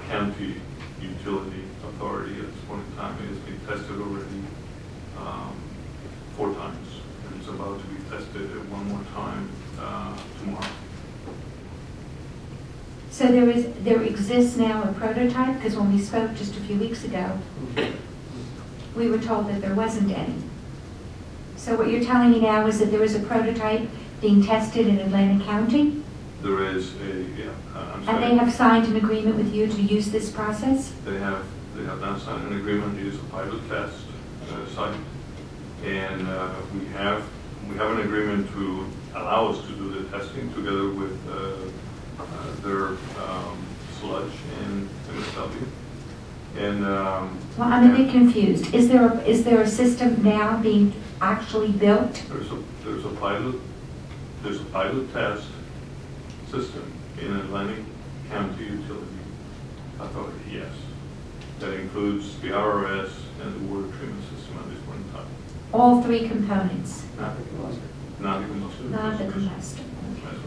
County Utility Authority at this point in time. It has been tested already 4 times. And it's about to be tested one more time tomorrow. So there exists now a prototype, because when we spoke just a few weeks ago, we were told that there wasn't any. So what you're telling me now is that there is a prototype being tested in Atlantic County? There is a, I'm sorry. And they have signed an agreement with you to use this process? They have not signed an agreement. It is a pilot test site. And we have an agreement to allow us to do the testing together with their sludge and MSW. And Well, I'm a bit confused. Is there a system now being actually built? there's a pilot test system in Atlantic County Utility Authority, yes. That includes the RRS and the water treatment system at this point in time. All 3 components? Not the combustor. Not the combustor. Not the combustor. That's right.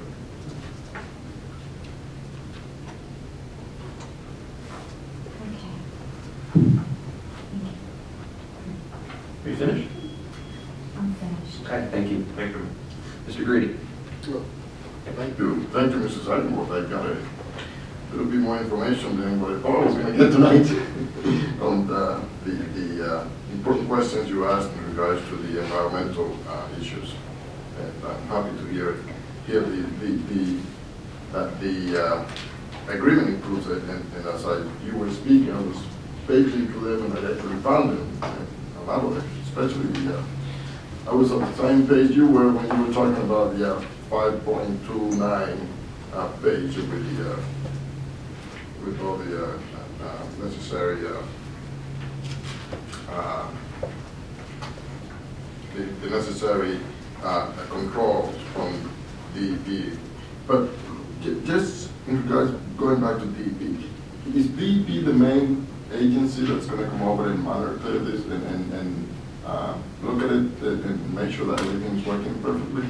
Okay. Are you finished? I'm finished. Okay, thank you. Thank you. Mr. Greedy? Thank you, Mrs. Eisenberg. I got a little bit more information than what I thought I was going to get tonight on the important questions you asked in regards to the environmental issues. And I'm happy to hear that the agreement includes it. And as you were speaking, I was paging through them, and I actually found them, a lot of them, especially I was on the same page you were when you were talking about the 5.29 page with all the necessary the necessary controls from DEP. But just in regards, going back to DEP, is DEP the main agency that's going to come over and monitor this and look at it and make sure that everything's working perfectly?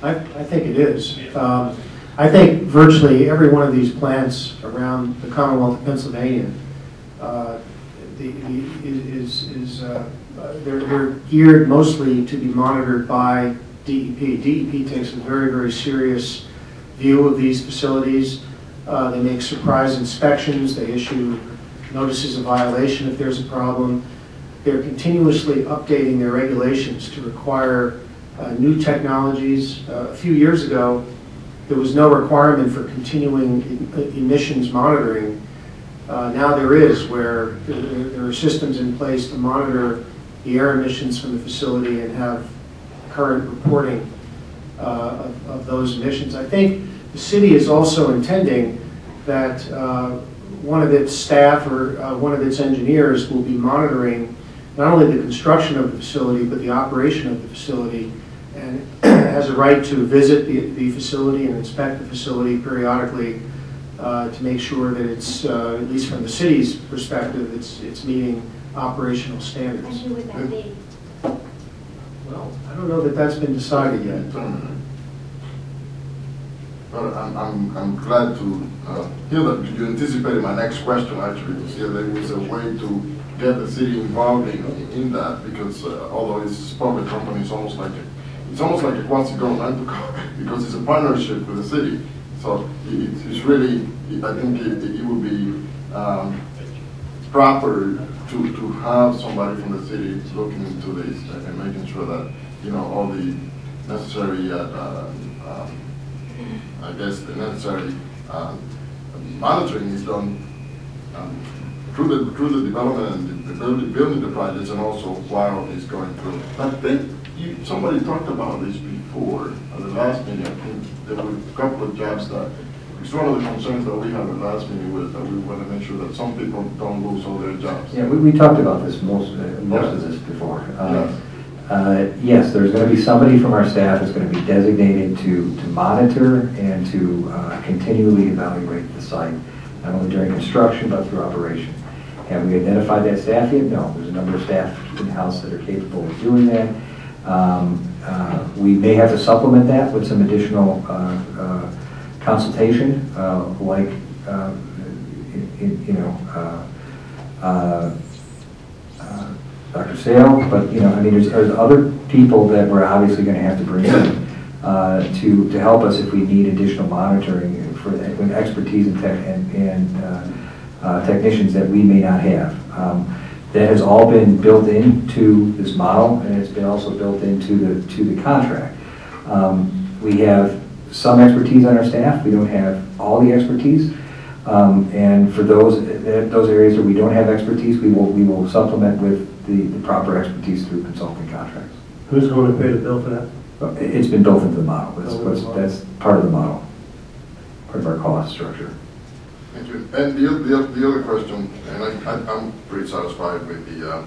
I think it is. I think virtually every one of these plants around the Commonwealth of Pennsylvania they're geared mostly to be monitored by DEP. DEP takes a very, very serious view of these facilities. They make surprise inspections. They issue notices of violation if there's a problem. They're continuously updating their regulations to require new technologies. A few years ago, there was no requirement for continuing emissions monitoring. Now there is, where there are systems in place to monitor the air emissions from the facility and have current reporting of those emissions. I think the city is also intending that one of its staff or one of its engineers will be monitoring not only the construction of the facility, but the operation of the facility, and has a right to visit the facility and inspect the facility periodically to make sure that it's, at least from the city's perspective, it's meeting operational standards. And who would that be? Well, I don't know that that's been decided yet. Well, I'm glad to hear that you anticipated my next question, actually, to see if there was a way to get the city involved in that, because although it's a public company, it's almost like a quasi-governmental company, because it's a partnership with the city. So it's really, I think it would be proper to have somebody from the city looking into this and making sure that, you know, all the necessary, I guess the necessary monitoring is done through the development and the building the projects, and also while it's going through. I think somebody talked about this before at the last meeting. I think there were a couple of jobs that it's one of the concerns that we had at the last meeting was that we want to make sure that some people don't lose all their jobs. Yeah, we talked about this most of this before. Yes, there's going to be somebody from our staff that's going to be designated to monitor and to continually evaluate the site, not only during construction but through operation. Have we identified that staff yet? No. There's a number of staff in-house that are capable of doing that. We may have to supplement that with some additional consultation, like Dr. Sale, but I mean, there's other people that we're obviously going to have to bring in to help us if we need additional monitoring for expertise and technicians that we may not have. That has all been built into this model, and it's been also built into the contract. We have some expertise on our staff. We don't have all the expertise, and for those areas where we don't have expertise, we will supplement with the proper expertise through consulting contracts. Who's going to pay the bill for that? It's been built into the model. That's part of the model, part of our cost structure. Thank you. And the other question, and I'm pretty satisfied with the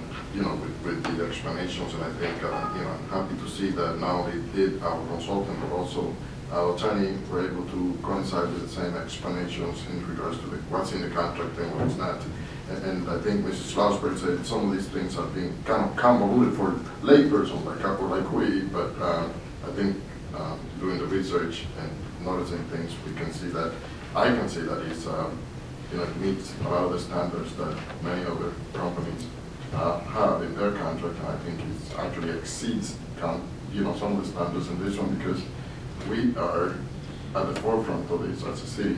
with the explanations, and I think I'm happy to see that not only did our consultant but also our attorney were able to coincide with the same explanations in regards to what's in the contract and what's not. And I think Mrs. Schlossberg said some of these things are being kind of convoluted for laypersons like we, but I think doing the research and noticing things, we can see that. I can see that it's it meets a lot of the standards that many other companies have in their contract, and I think it actually exceeds some of the standards in this one, because we are at the forefront of this as a city.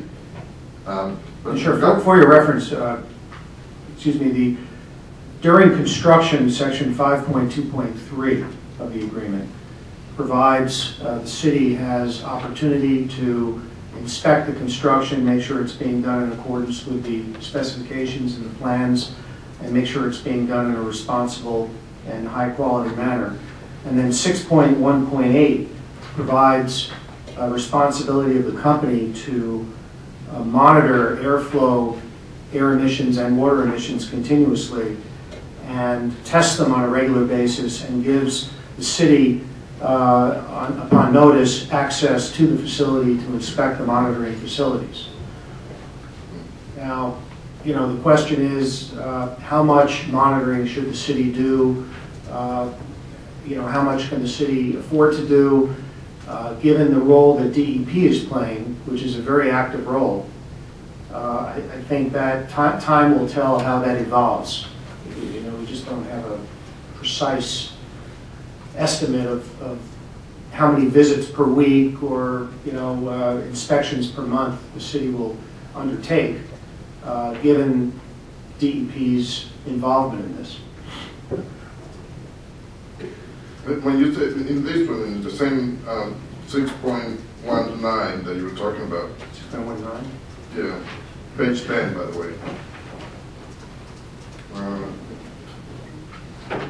But Sure, for your reference, during construction, section 5.2.3 of the agreement provides the city has opportunity to inspect the construction, make sure it's being done in accordance with the specifications and the plans, and make sure it's being done in a responsible and high-quality manner. And then 6.1.8 provides a responsibility of the company to monitor airflow, air emissions, and water emissions continuously and test them on a regular basis, and gives the city, upon notice, access to the facility to inspect the monitoring facilities. Now, the question is, how much monitoring should the city do? How much can the city afford to do? Given the role that DEP is playing, which is a very active role, I think that time will tell how that evolves. We just don't have a precise estimate of how many visits per week or inspections per month the city will undertake, given DEP's involvement in this. When you say in this one, in the same 6.19 that you were talking about. 6.19? Yeah, page 10, by the way.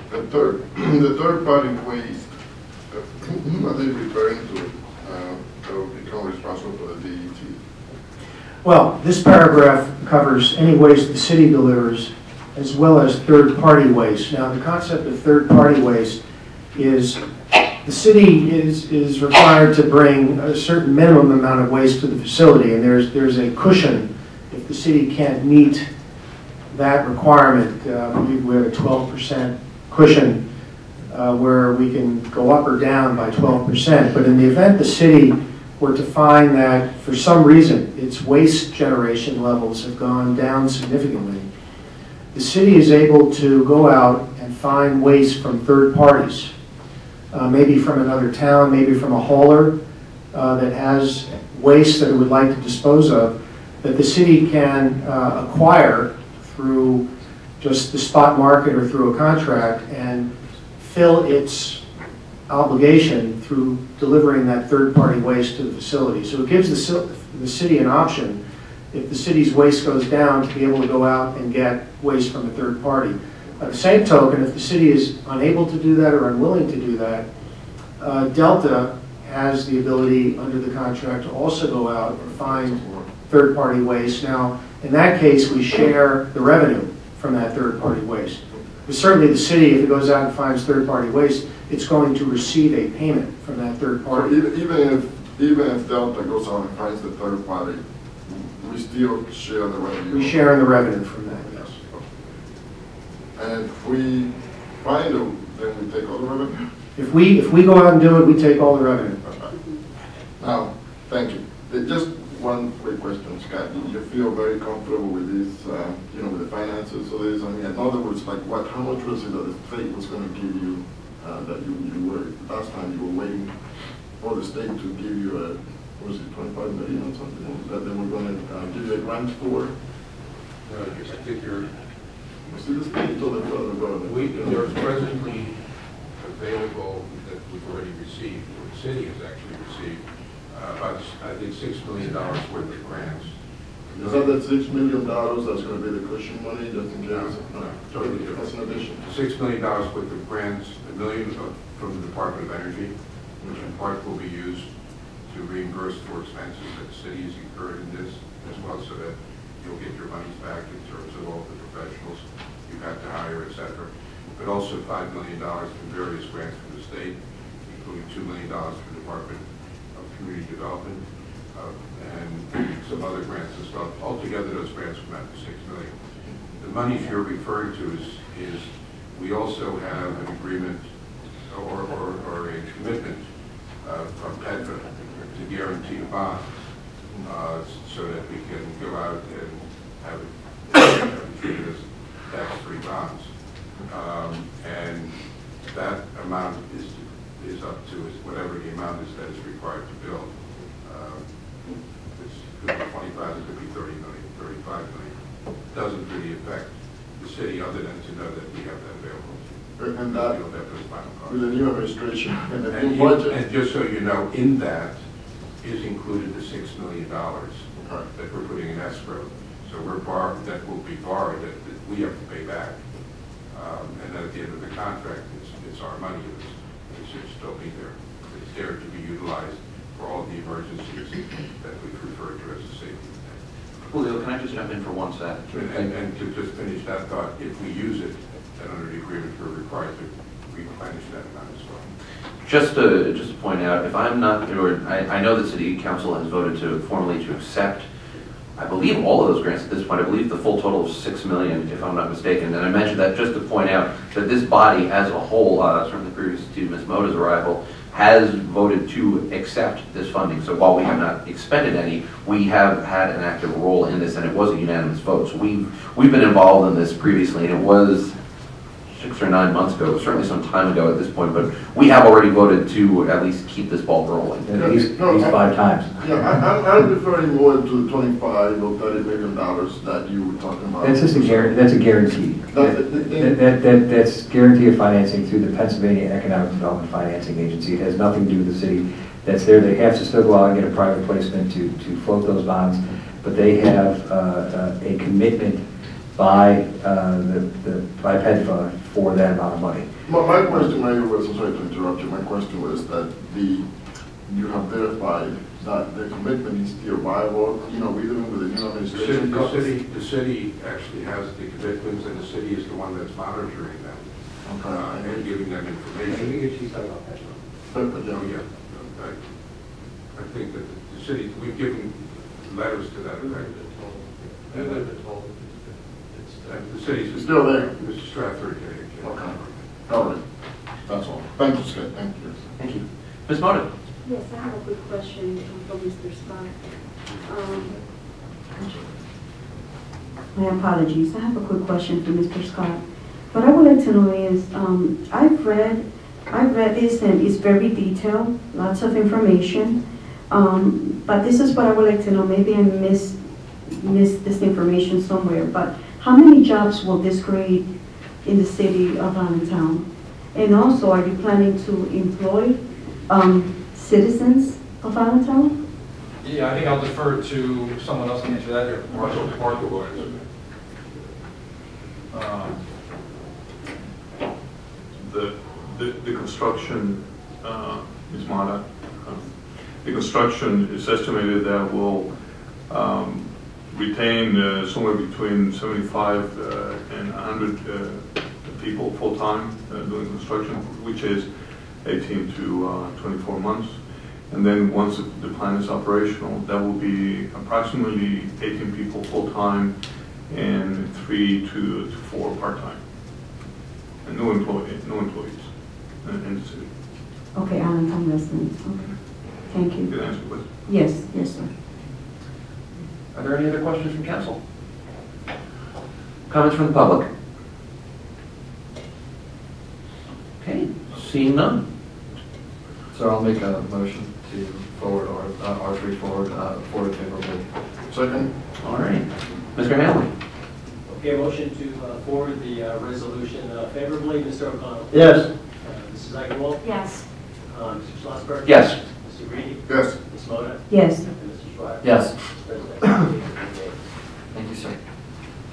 The third party waste, whom are they referring to that will become responsible for the DET? Well, this paragraph covers any waste the city delivers as well as third-party waste. Now, the concept of third-party waste is the city is required to bring a certain minimum amount of waste to the facility, and there's a cushion if the city can't meet that requirement. I believe we have a 12% cushion where we can go up or down by 12%. But in the event the city were to find that for some reason its waste generation levels have gone down significantly, the city is able to go out and find waste from third parties, maybe from another town, maybe from a hauler that has waste that it would like to dispose of, that the city can acquire through just the spot market or through a contract and fill its obligation through delivering that third-party waste to the facility. So it gives the city an option, if the city's waste goes down, to be able to go out and get waste from a third party. By the same token, if the city is unable to do that or unwilling to do that, Delta has the ability under the contract to also go out and find third-party waste. Now, in that case, we share the revenue from that third-party waste. But certainly the city, if it goes out and finds third-party waste, it's going to receive a payment from that third party. So even if Delta goes out and finds the third party, we still share the revenue? We share in the revenue from that, yes. And if we find them, then we take all the revenue? If we go out and do it, we take all the revenue. Now, thank you. Just one quick question, Scott. You feel very comfortable with this, with the finances of this? I mean, in other words, like how much was it that the state was going to give you, that you were, last time you were waiting for the state to give you was it 25 million or something, that they were going to give you a grant for? I think you're... See, the state told the federal government. There's presently available that we've already received, or the city has actually received, about, I think, $6 million worth of grants. Is that $6 million that's going to be the cushion money, just in case? No, totally different. That's an addition. $6 million worth of grants, $1 million from the Department of Energy, which in part will be used to reimburse for expenses that the city has incurred in this as well, so that you'll get your monies back in terms of all the professionals you have to hire, et cetera. But also $5 million from various grants from the state, including $2 million from the Department of Community Development, and some other grants and stuff. Altogether, those grants come out to $6 million. The monies you're referring to is we also have an agreement or a commitment from Petra to guarantee a bond, so that we can go out and have treated as tax-free bonds. And that amount is up to doesn't really affect the city other than to know that we have that available. And We that, don't have those final with the cards. new administration and the And new you- budget. and just so you know, in that is included the $6 million Okay. that we're putting in escrow. So we're borrowed, that will be borrowed, that we have to pay back. And then at the end of the contract, it's our money. It should still be there. It's there to be utilized for all the emergencies that we've referred to as a safety net. Julio, can I just jump in for 1 sec? And to just finish that thought, if we use it, then under the agreement, we're required to replenish that amount as well. Just to point out, if I'm not, or I know the city council has voted to formally to accept, I believe, all of those grants at this point. I believe the full total is $6 million, if I'm not mistaken. And I mentioned that just to point out that this body as a whole, certainly previous to Ms. Moda's arrival, has voted to accept this funding. So while we have not expended any, we have had an active role in this, and it was a unanimous vote. So we've been involved in this previously, and it was 6 or 9 months ago, certainly some time ago at this point, but we have already voted to at least keep this ball rolling. At least 5 times. Yeah, I'm referring more to the 25 or $30 million that you were talking about. That's just a guarantee. That's guarantee of financing through the Pennsylvania Economic Development Financing Agency. It has nothing to do with the city. That's there. They have to still go out and get a private placement to float those bonds, but they have a commitment by by PEDFA for that amount of money. My question, Mayor, was, I'm sorry to interrupt you, my question was that you have verified that the commitment is still viable, you know, even with the new administration. The city actually has the commitments, and the city is the one that's monitoring them. Okay. And giving them information. But, Oh, yeah. I think that the city, we've given letters to that effect. And the city's It's still there. Mr. Stratford. Okay. All right. That's all. Thank you, Scott. Thank you. Thank you. Ms. Moda? Yes, I have a quick question for Mr. Scott. My apologies. I have a quick question for Mr. Scott. What I would like to know is, I've read this and it's very detailed, lots of information. But this is what I would like to know. Maybe I missed this information somewhere. But how many jobs will this create in the city of Allentown? And also, are you planning to employ citizens of Allentown? Yeah, I think I'll defer to someone else to answer that here. Marshall will answer that. The construction, Ms. Mata, the construction is estimated that will retain somewhere between 75 and 100 people full-time doing construction, which is 18 to 24 months. And then once the plant is operational, that will be approximately 18 people full-time and 3 to 4 part-time. And no employees in the city. Okay, Allentown residents. Okay. Thank you. Can I answer the question? Yes, yes, sir. Are there any other questions from council? Comments from the public? Okay, seeing none. So I'll make a motion to forward R3 forward favorably. Second. All right. Mr. Hanley? Okay, motion to forward the resolution favorably. Mr. O'Connell? Yes. Mrs. Agarwal? Yes. Mr. Schlossberg? Yes. Mr. Reedy? Yes. Ms. Moda? Yes. And Mr. Schreiber? Yes. President. Thank you, sir.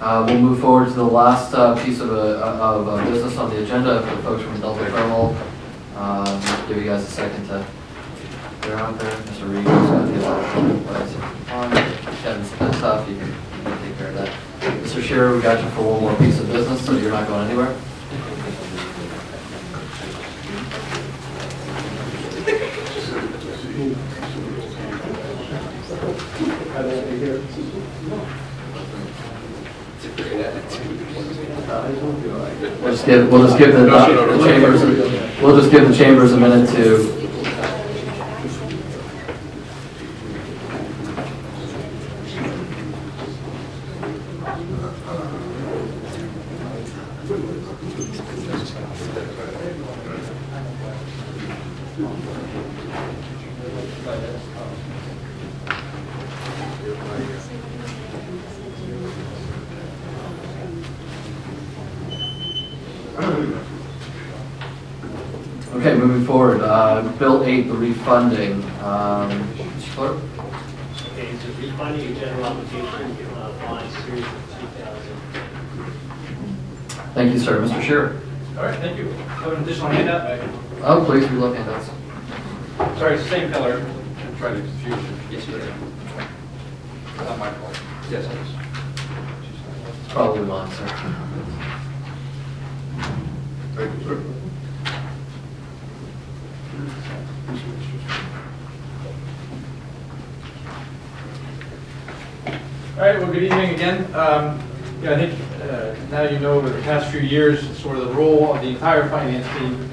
We'll move forward to the last piece of business on the agenda for the folks from Delta Thermal. Give you guys a second to clear out there. Mr. Reed has got the electrical lights on. Kevin's that stuff. You can take care of that. Mr. Shearer, we got you for one more piece of business, so you're not going anywhere. We'll just give the chambers a minute to. Okay, moving forward, Bill 8, the refunding. Mr. Clerk? Okay, it's a refunding of general obligation bond series of 2000. Thank you, sir. Mr. Shearer? All right, thank you. Have an additional handout, Megan? Oh, please, we love handouts. Sorry, it's the same color. I'm trying to confuse you. Yes, sir. Not my fault. Yes, it is. It's probably mine, sir. Thank you, sir. All right, well, good evening again. I think now you know over the past few years, sort of the role of the entire finance team,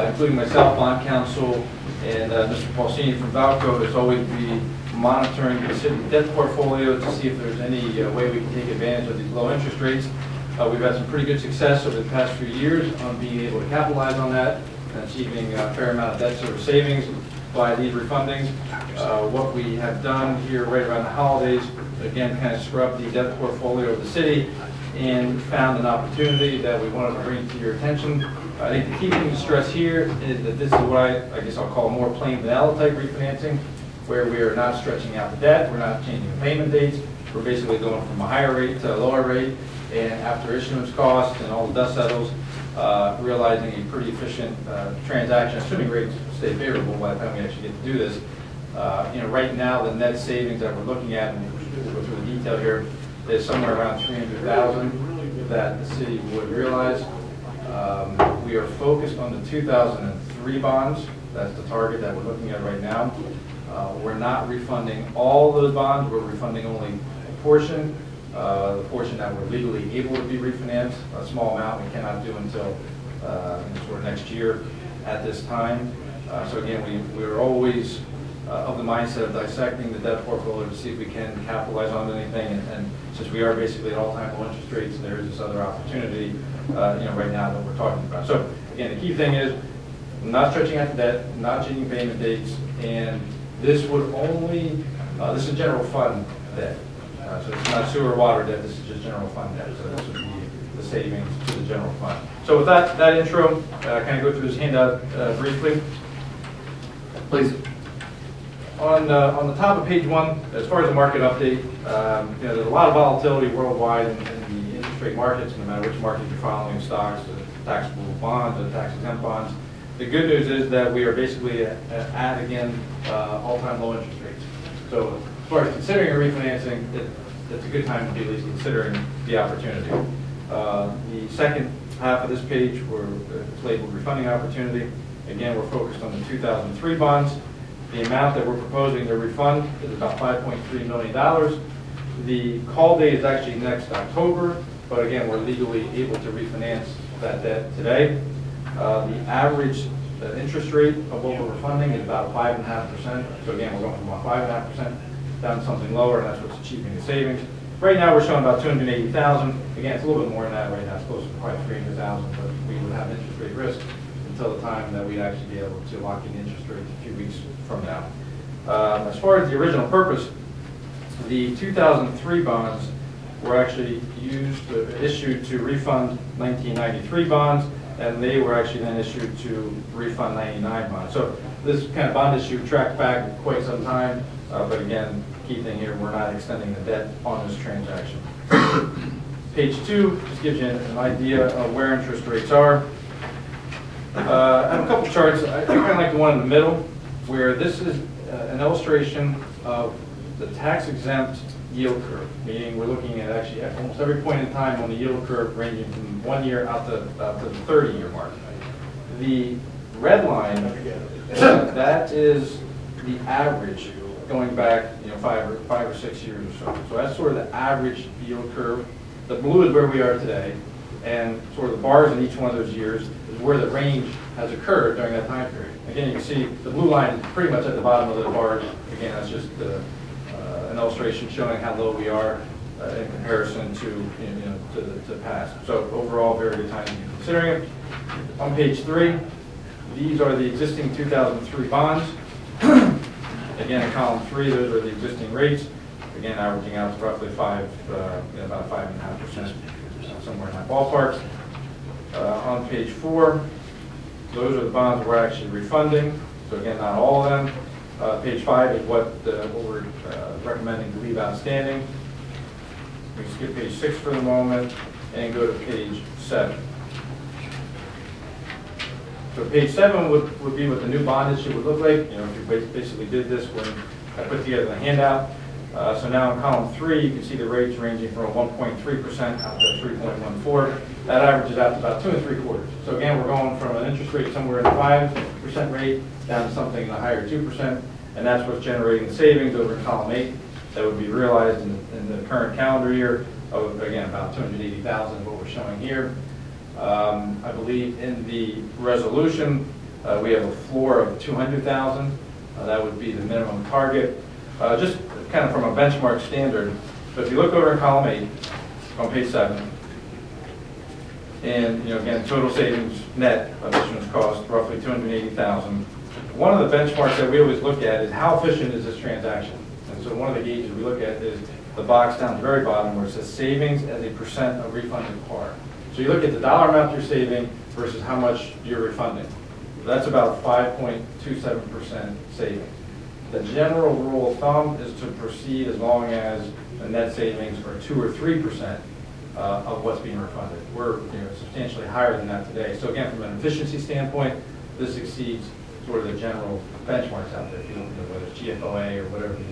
including myself, bond counsel, and Mr. Paulsini from Valco, has always been monitoring the city debt portfolio to see if there's any way we can take advantage of these low interest rates. We've had some pretty good success over the past few years on being able to capitalize on that and achieving a fair amount of debt service savings by these refundings. What we have done here right around the holidays, again, kind of scrubbed the debt portfolio of the city and found an opportunity that we wanted to bring to your attention. I think the key thing to stress here is that this is what I guess I'll call more plain vanilla type refinancing, where we are not stretching out the debt, we're not changing the payment dates, we're basically going from a higher rate to a lower rate, and after issuance costs and all the dust settles, realizing a pretty efficient transaction, assuming rates stay favorable by the time we actually get to do this. Right now, the net savings that we're looking at, and we'll go through the detail here, is somewhere around $300,000 that the city would realize. We are focused on the 2003 bonds. That's the target that we're looking at right now. We're not refunding all those bonds. We're refunding only a portion. The portion that we're legally able to be refinanced, a small amount we cannot do until sort of next year at this time. So again, we're always of the mindset of dissecting the debt portfolio to see if we can capitalize on anything. And since we are basically at all-time low interest rates, there is this other opportunity, right now that we're talking about. So again, the key thing is not stretching out the debt, not changing payment dates, and this would only, this is general fund debt. So it's not sewer or water debt, this is just general fund debt. So this would be the savings to the general fund. So with that intro, kind of go through this handout briefly. Please. On the top of page 1, as far as the market update, there's a lot of volatility worldwide in the interest rate markets, no matter which market you're following, stocks, taxable bonds, or tax-exempt bonds. The good news is that we are basically at again, all-time low interest rates. So as far as considering a refinancing, it's a good time to be at least considering the opportunity. The second half of this page, it's labeled refunding opportunity. Again, we're focused on the 2003 bonds. The amount that we're proposing to refund is about $5.3 million. The call date is actually next October, but again, we're legally able to refinance that debt today. The average interest rate of what we're refunding is about 5.5%. So again, we're going from about 5.5% down to something lower, and that's what's achieving the savings. Right now, we're showing about $280,000. Again, it's a little bit more than that right now. It's close to probably $300,000, but we would have interest rate risk until the time that we'd actually be able to lock in interest rates a few weeks from now. As far as the original purpose, the 2003 bonds were actually issued to refund 1993 bonds, and they were actually then issued to refund 99 bonds. So this kind of bond issue tracked back quite some time, but again, key thing here, we're not extending the debt on this transaction. Page 2 just gives you an idea of where interest rates are. I have a couple charts. I kind of like the one in the middle, where this is an illustration of the tax-exempt yield curve, meaning we're looking at actually at almost every point in time on the yield curve ranging from 1 year out to the 30-year mark. The red line, that is the average going back 5 or 6 years or so. So that's sort of the average yield curve. The blue is where we are today, and sort of the bars in each one of those years is where the range has occurred during that time period. Again, you can see the blue line is pretty much at the bottom of the bars. Again, that's just an illustration showing how low we are in comparison to the past. So overall, very good time to be considering it. On page 3, these are the existing 2003 bonds. Again, in column 3, those are the existing rates. Again, averaging out to roughly about 5.5%, somewhere in that ballpark. On page 4, those are the bonds we're actually refunding. So again, not all of them. Page 5 is what we're recommending to leave outstanding. We can skip page 6 for the moment and go to page 7. So page 7 would be what the new bond issue would look like. You know, if you basically did this when I put together the handout. So now in column 3, you can see the rates ranging from 1.3% out to 3.14. That averages out to about 2 3/4. So again, we're going from an interest rate somewhere in the 5% rate down to something in the higher 2%, and that's what's generating the savings over in column 8 that would be realized in the current calendar year of, again, about $280,000 is what we're showing here. I believe in the resolution, we have a floor of $200,000. That would be the minimum target. Just kind of from a benchmark standard. So if you look over in column 8, on page 7, and again, total savings net of issuance cost roughly $280,000. One of the benchmarks that we always look at is how efficient is this transaction. And so one of the gauges we look at is the box down at the very bottom where it says savings as a percent of refunded par. So you look at the dollar amount you're saving versus how much you're refunding. That's about 5.27% savings. The general rule of thumb is to proceed as long as the net savings are 2 or 3% of what's being refunded. We're substantially higher than that today. So again, from an efficiency standpoint, this exceeds sort of the general benchmarks out there, if you look at whether it's GFOA or whatever the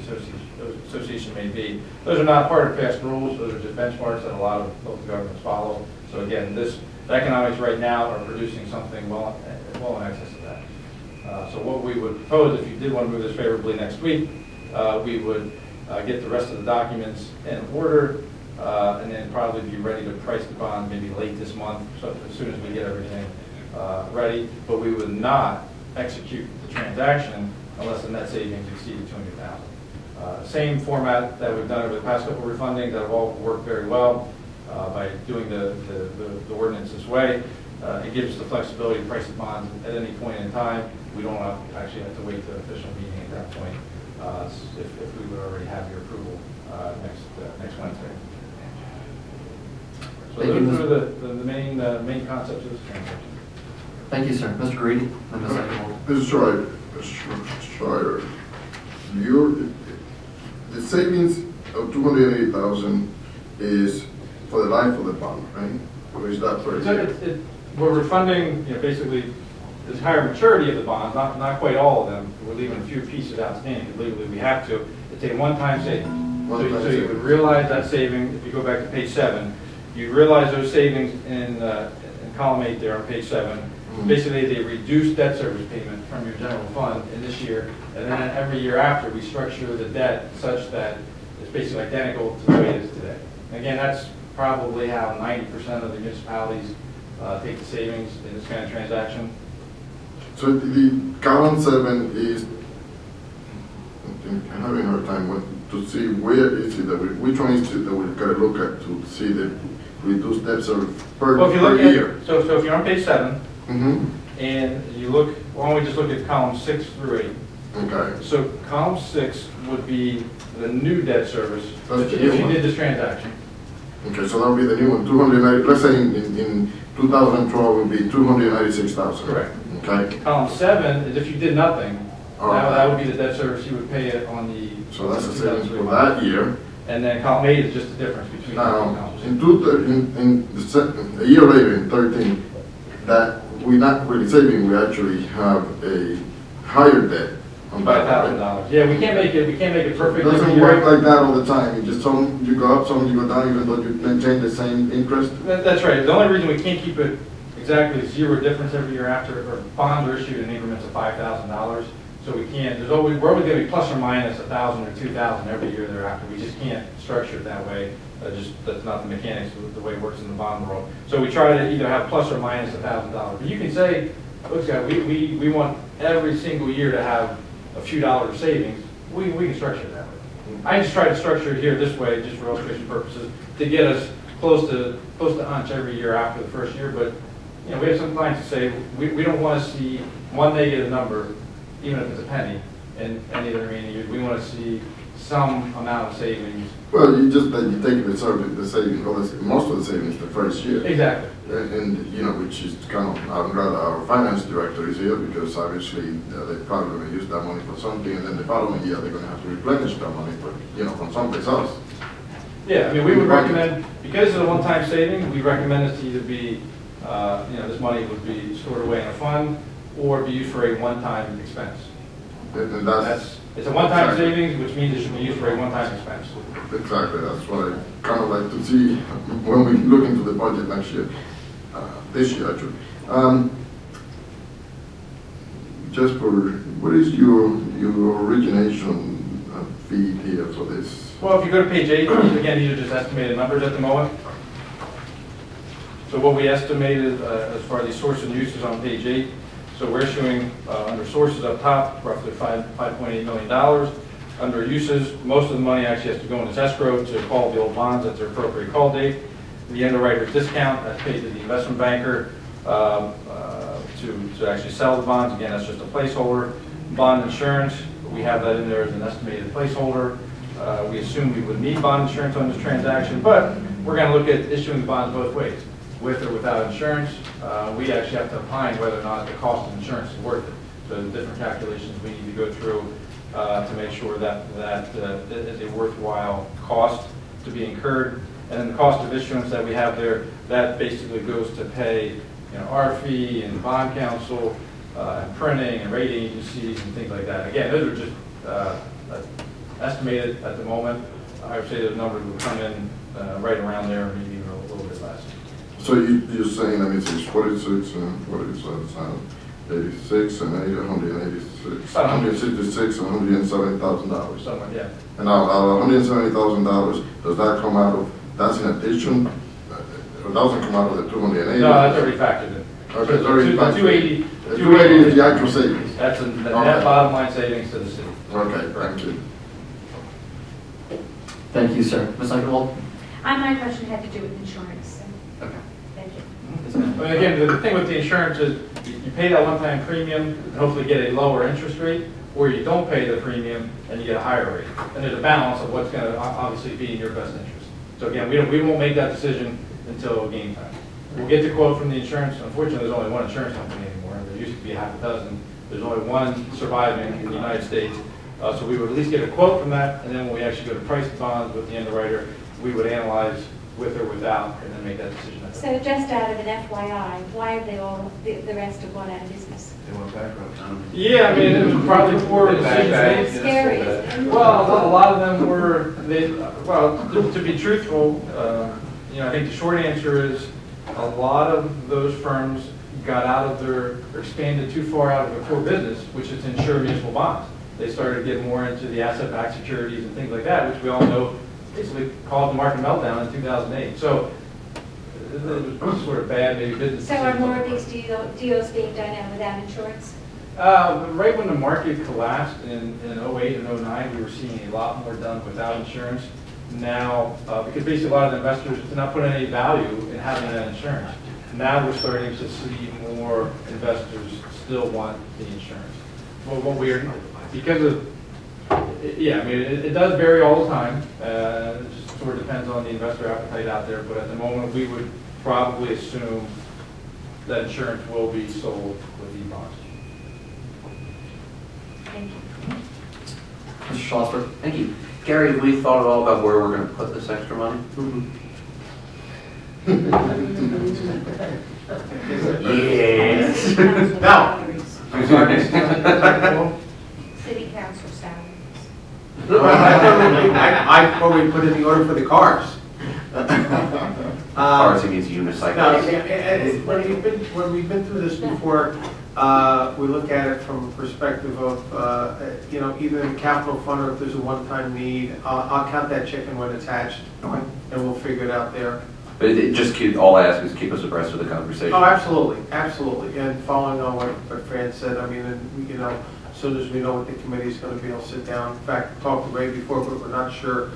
association may be. Those are not part of past rules. Those are just benchmarks that a lot of local governments follow. So again, the economics right now are producing something well in excess of that. So what we would propose, if you did want to move this favorably next week, we would get the rest of the documents in order, and then probably be ready to price the bond maybe late this month, so as soon as we get everything ready. But we would not execute the transaction unless the net savings exceeded $200,000. Same format that we've done over the past couple of refundings that have all worked very well by doing the ordinance this way. It gives us the flexibility to price the bonds at any point in time. We don't actually have to wait to the official meeting at that point if we would already have your approval next Wednesday. So those are the main concepts of this transaction. Thank you, sir. Mr. Greedy, and Ms. Eichenwald. Mr. Schreier, the savings of $280,000 is for the life of the bond, right? Or is that for we're refunding, basically the entire maturity of the bonds, not quite all of them. We're leaving a few pieces outstanding because legally we have to. It's a one-time saving. So you would realize that saving, if you go back to page 7, you realize those savings in column 8 there on page 7. Mm-hmm. Basically, they reduce debt service payment from your general fund in this year, and then every year after we structure the debt such that it's basically identical to the way it is today. And again, that's probably how 90% of the municipalities take the savings in this kind of transaction. So the column 7 is, I'm having a hard time to see where is it that which one is it that we got to look at to see the reduced debt service per year? So if you're on page 7, mm-hmm. and you look, why don't we just look at column 6 through 8? Okay. So column 6 would be the new debt service if you did this transaction. Okay, so that would be the new one, 290. Let's say in 2012 would be 296,000. Correct. Okay. Column 7 is if you did nothing. That would be the debt service you would pay it on the. So that's the savings for that year. And then column 8 is just the difference between now, the two columns. A year later, in 13, that we're not really saving. We actually have a higher debt. By $1,000. Yeah, we can't make it perfect. It doesn't work like that all the time. You just some you go up, some you go down, even though you maintain the same interest. That's right. The only reason we can't keep it exactly zero difference every year after, or bonds are issued in increments of $5,000. So we can't. We're always going to be plus or minus 1,000 or 2,000 every year thereafter. We just can't structure it that way. That's not the mechanics of the way it works in the bond world. So we try to either have plus or minus $1,000. But you can say, look, guys, we want every single year to have a few dollars of savings. We can structure it that way. I just try to structure it here this way, just for illustration purposes, to get us close to hunch every year after the first year. But we have some clients who say we don't want to see one negative number, even if it's a penny, in any of the remaining years. We want to see some amount of savings. Well, you just, that you take the savings, well, most of the savings the first year. Exactly. And, you know, which is kind of, I'm glad our finance director is here, because obviously they're probably going to use that money for something, and then the following year they're going to have to replenish that money, but, you know, from someplace else. Yeah, I mean, we would recommend, because it's a one-time saving, we recommend it to either be, this money would be stored away in a fund or be used for a one-time expense. And that's It's a one-time exactly. savings, which means it should be used for a one-time expense. Exactly, that's what I kind of like to see when we look into the budget next year, this year actually. Just for, what is your origination fee here for this? Well, if you go to page 8, again, these are just estimated numbers at the moment. So what we estimated as far as the source and uses on page 8, so we're issuing under sources up top, roughly $5.8 million. Under uses, most of the money actually has to go in as escrow to call the old bonds at their appropriate call date. The underwriter's discount, that's paid to the investment banker to actually sell the bonds. Again, that's just a placeholder. Bond insurance, we have that in there as an estimated placeholder. We assume we would need bond insurance on this transaction, but we're going to look at issuing the bonds both ways, with or without insurance. We actually have to opine whether or not the cost of insurance is worth it. So the different calculations we need to go through to make sure that it is a worthwhile cost to be incurred. And then the cost of issuance that we have there, that basically goes to pay our fee and bond counsel, and printing and rating agencies and things like that. Again, those are just estimated at the moment. I would say those numbers would come in right around there, maybe even a little bit less. So you're saying, let me see, 46 and what is that? 86 and 80, 186, 166 and $170,000. Somewhere, yeah. And now, $170,000, does that come out of, that's in addition, it doesn't come out of the 280? No, that's already factored in. Okay, it's already The 280. The 280 is the actual savings? That's the net Okay. bottom line savings to the city. Okay, thank you. Thank you, sir. Ms. Eichenwald? My question had to do with insurance. So Okay. thank you. Yes, ma'am. I mean, again, the thing with the insurance is you pay that one-time premium and hopefully get a lower interest rate, or you don't pay the premium and you get a higher rate. And there's a balance of what's going to obviously be in your best interest. So again, we won't make that decision until game time. We'll get the quote from the insurance. Unfortunately, there's only one insurance company anymore. There used to be half a dozen. There's only one surviving in the United States. So we would at least get a quote from that, and then when we actually go to price the bonds with the underwriter, we would analyze with or without, and then make that decision. So just out of an FYI, why have they all, the rest have gone out of business? They went bankrupt. Yeah, I mean, it was probably poor decisions made. It's scary, isn't it? Well, a lot of them were, to be truthful, I think the short answer is a lot of those firms got out of or expanded too far out of their core business, which is to insure municipal bonds. They started to get more into the asset-backed securities and things like that, which we all know basically caused the market meltdown in 2008. So it was sort of bad, maybe business. So are more of these deals being done now without insurance? Right when the market collapsed in 08 and 09, we were seeing a lot more done without insurance. Now, because basically a lot of the investors did not put any value in having that insurance. Now we're starting to see more investors still want the insurance. Well, what we're, because of, yeah, I mean, it does vary all the time. It just sort of depends on the investor appetite out there. But at the moment, we would probably assume that insurance will be sold with e-bonds. Thank you. Mr. Schlossberg? Thank you. Gary, have we thought at all about where we're going to put this extra money? Yes. Now, City council salaries. I thought we put in the order for the cars. Cars, he means unicycles. When we've been through this before, we look at it from a perspective of, either in capital fund or if there's a one-time need. I'll count that chicken when it's hatched, Okay. and we'll figure it out there. But all I ask is keep us abreast of the conversation. Oh, absolutely, absolutely. And following on what Fran said, I mean, and, as soon as we know what the committee's going to be, I'll sit down. In fact, talked to Ray before, but we're not sure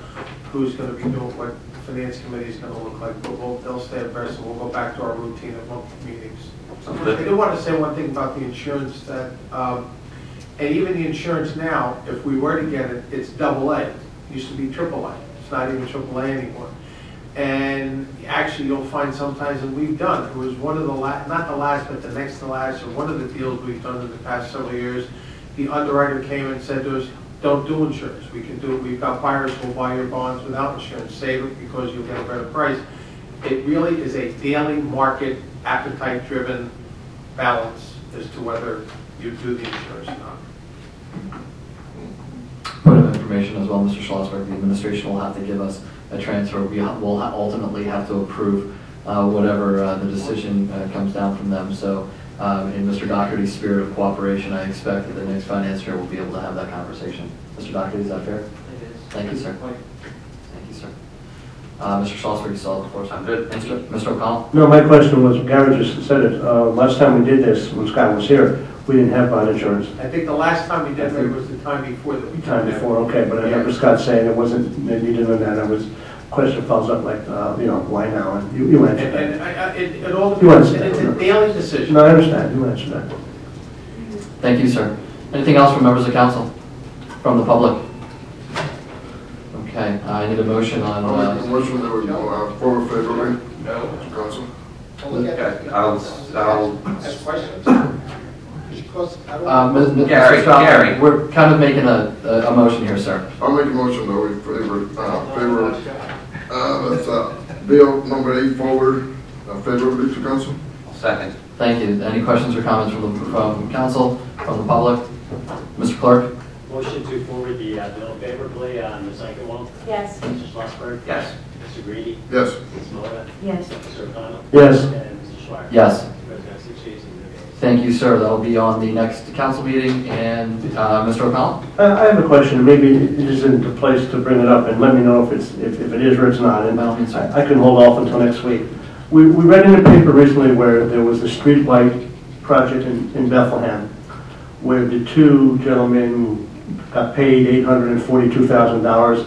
who's going to be doing what the finance committee is going to look like. But they'll stay abreast, and we'll go back to our routine of monthly meetings. Sounds I good. do want to say one thing about the insurance that, and even the insurance now, if we were to get it, it's double A. used to be AAA. It's not even AAA anymore. And actually, you'll find sometimes, and we've done, it was one of the last, not the last, but the next to last, or one of the deals we've done in the past several years, the underwriter came and said to us, don't do insurance. We can do it. We've got buyers who will buy your bonds without insurance. Save it because you'll get a better price. It really is a daily market, appetite-driven balance as to whether you do the insurance or not. Point of information as well, Mr. Schlossberg, the administration will have to give us a transfer. We will ultimately have to approve whatever the decision comes down from them. So in Mr. Doherty's spirit of cooperation, I expect that the next finance chair will be able to have that conversation. Mr. Doherty, is that fair? It is. Thank you, sir. Thank you, sir. Mr. Schlossberg, you still have the floor, sir. I'm good, thank you. Mr. O'Connell? No, my question was, Gary just said it, last time we did this, when Scott was here, we didn't have bond insurance. I think the last time we did that was the time before that we did Time that. before, okay, but I remember Scott saying it wasn't, that you didn't know that, I was, question follows up like, why now? And you answered that. And it all You depends, answered it's that. a daily decision. No, I understand, you answered that. Thank you, sir. Anything else from members of council? From the public? Okay, I need a motion on... I'll make a motion that we go forward favorably. No. Council. Okay, I'll Ask questions. Because I don't. Mr. Gary, Stroudsburg, Gary. we're kind of making a motion here, sir. I'll make a motion that we that's bill number 8 forward favorably to council. second. Thank you. Any questions or comments from council, from the public? Mr. Clerk? Motion to forward the bill favorably on the second one. Yes. Mr. Schlossberg? Yes. Mr. Greedy? Yes. Ms. Moda? Yes. Mr. O'Connell? Yes. And Mr. Schreier? Yes. President, 6 yeas and no nays. Thank you, sir. That'll be on the next council meeting. And Mr. O'Connell? I have a question, maybe it isn't the place to bring it up, and let me know if it is or it's not, and By all means, sir. I can hold off until next week. We read in the paper recently where there was a street light project in Bethlehem, where the two gentlemen got paid $842,000,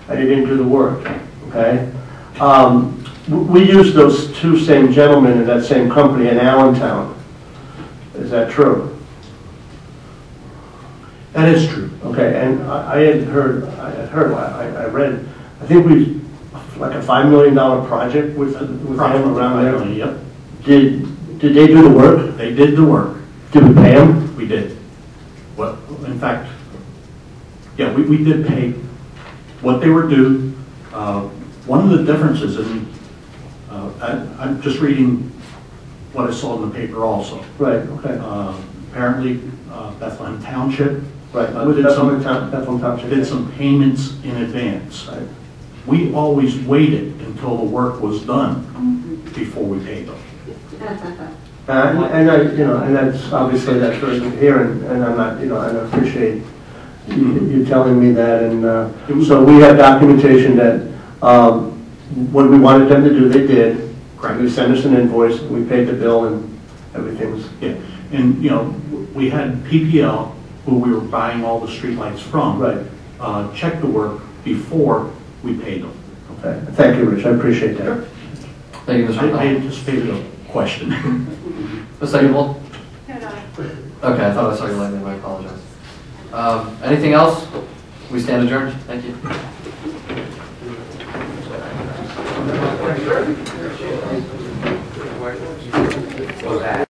and they didn't do the work, okay? We used those two same gentlemen in that same company in Allentown. Is that true? That is true. Okay, and I read, I think like a $5 million project with them around there. Yep. Did they do the work? They did the work. Did we pay them? We did. Well, in fact, yeah, we did pay what they were due. One of the differences, and I'm just reading what I saw in the paper also. Right, okay. Apparently, Bethlehem Township Right, did Bethlehem Township. did some payments in advance. Right. We always waited until the work was done before we paid them. And that's obviously that's very good here, and I'm not, and I appreciate you telling me that, and so we have documentation that what we wanted them to do, they did. Correct. They sent us an invoice, we paid the bill, and everything's. Yeah, and we had PPL, who we were buying all the streetlights from. Right. Check the work before we paid them. Okay, thank you, Rich, I appreciate that. Sure. Thank you, Mr. I O'Connell. anticipated a question. Ms. Seidenwald? Okay, I thought I saw you lightning. I apologize. Anything else? We stand adjourned. Thank you.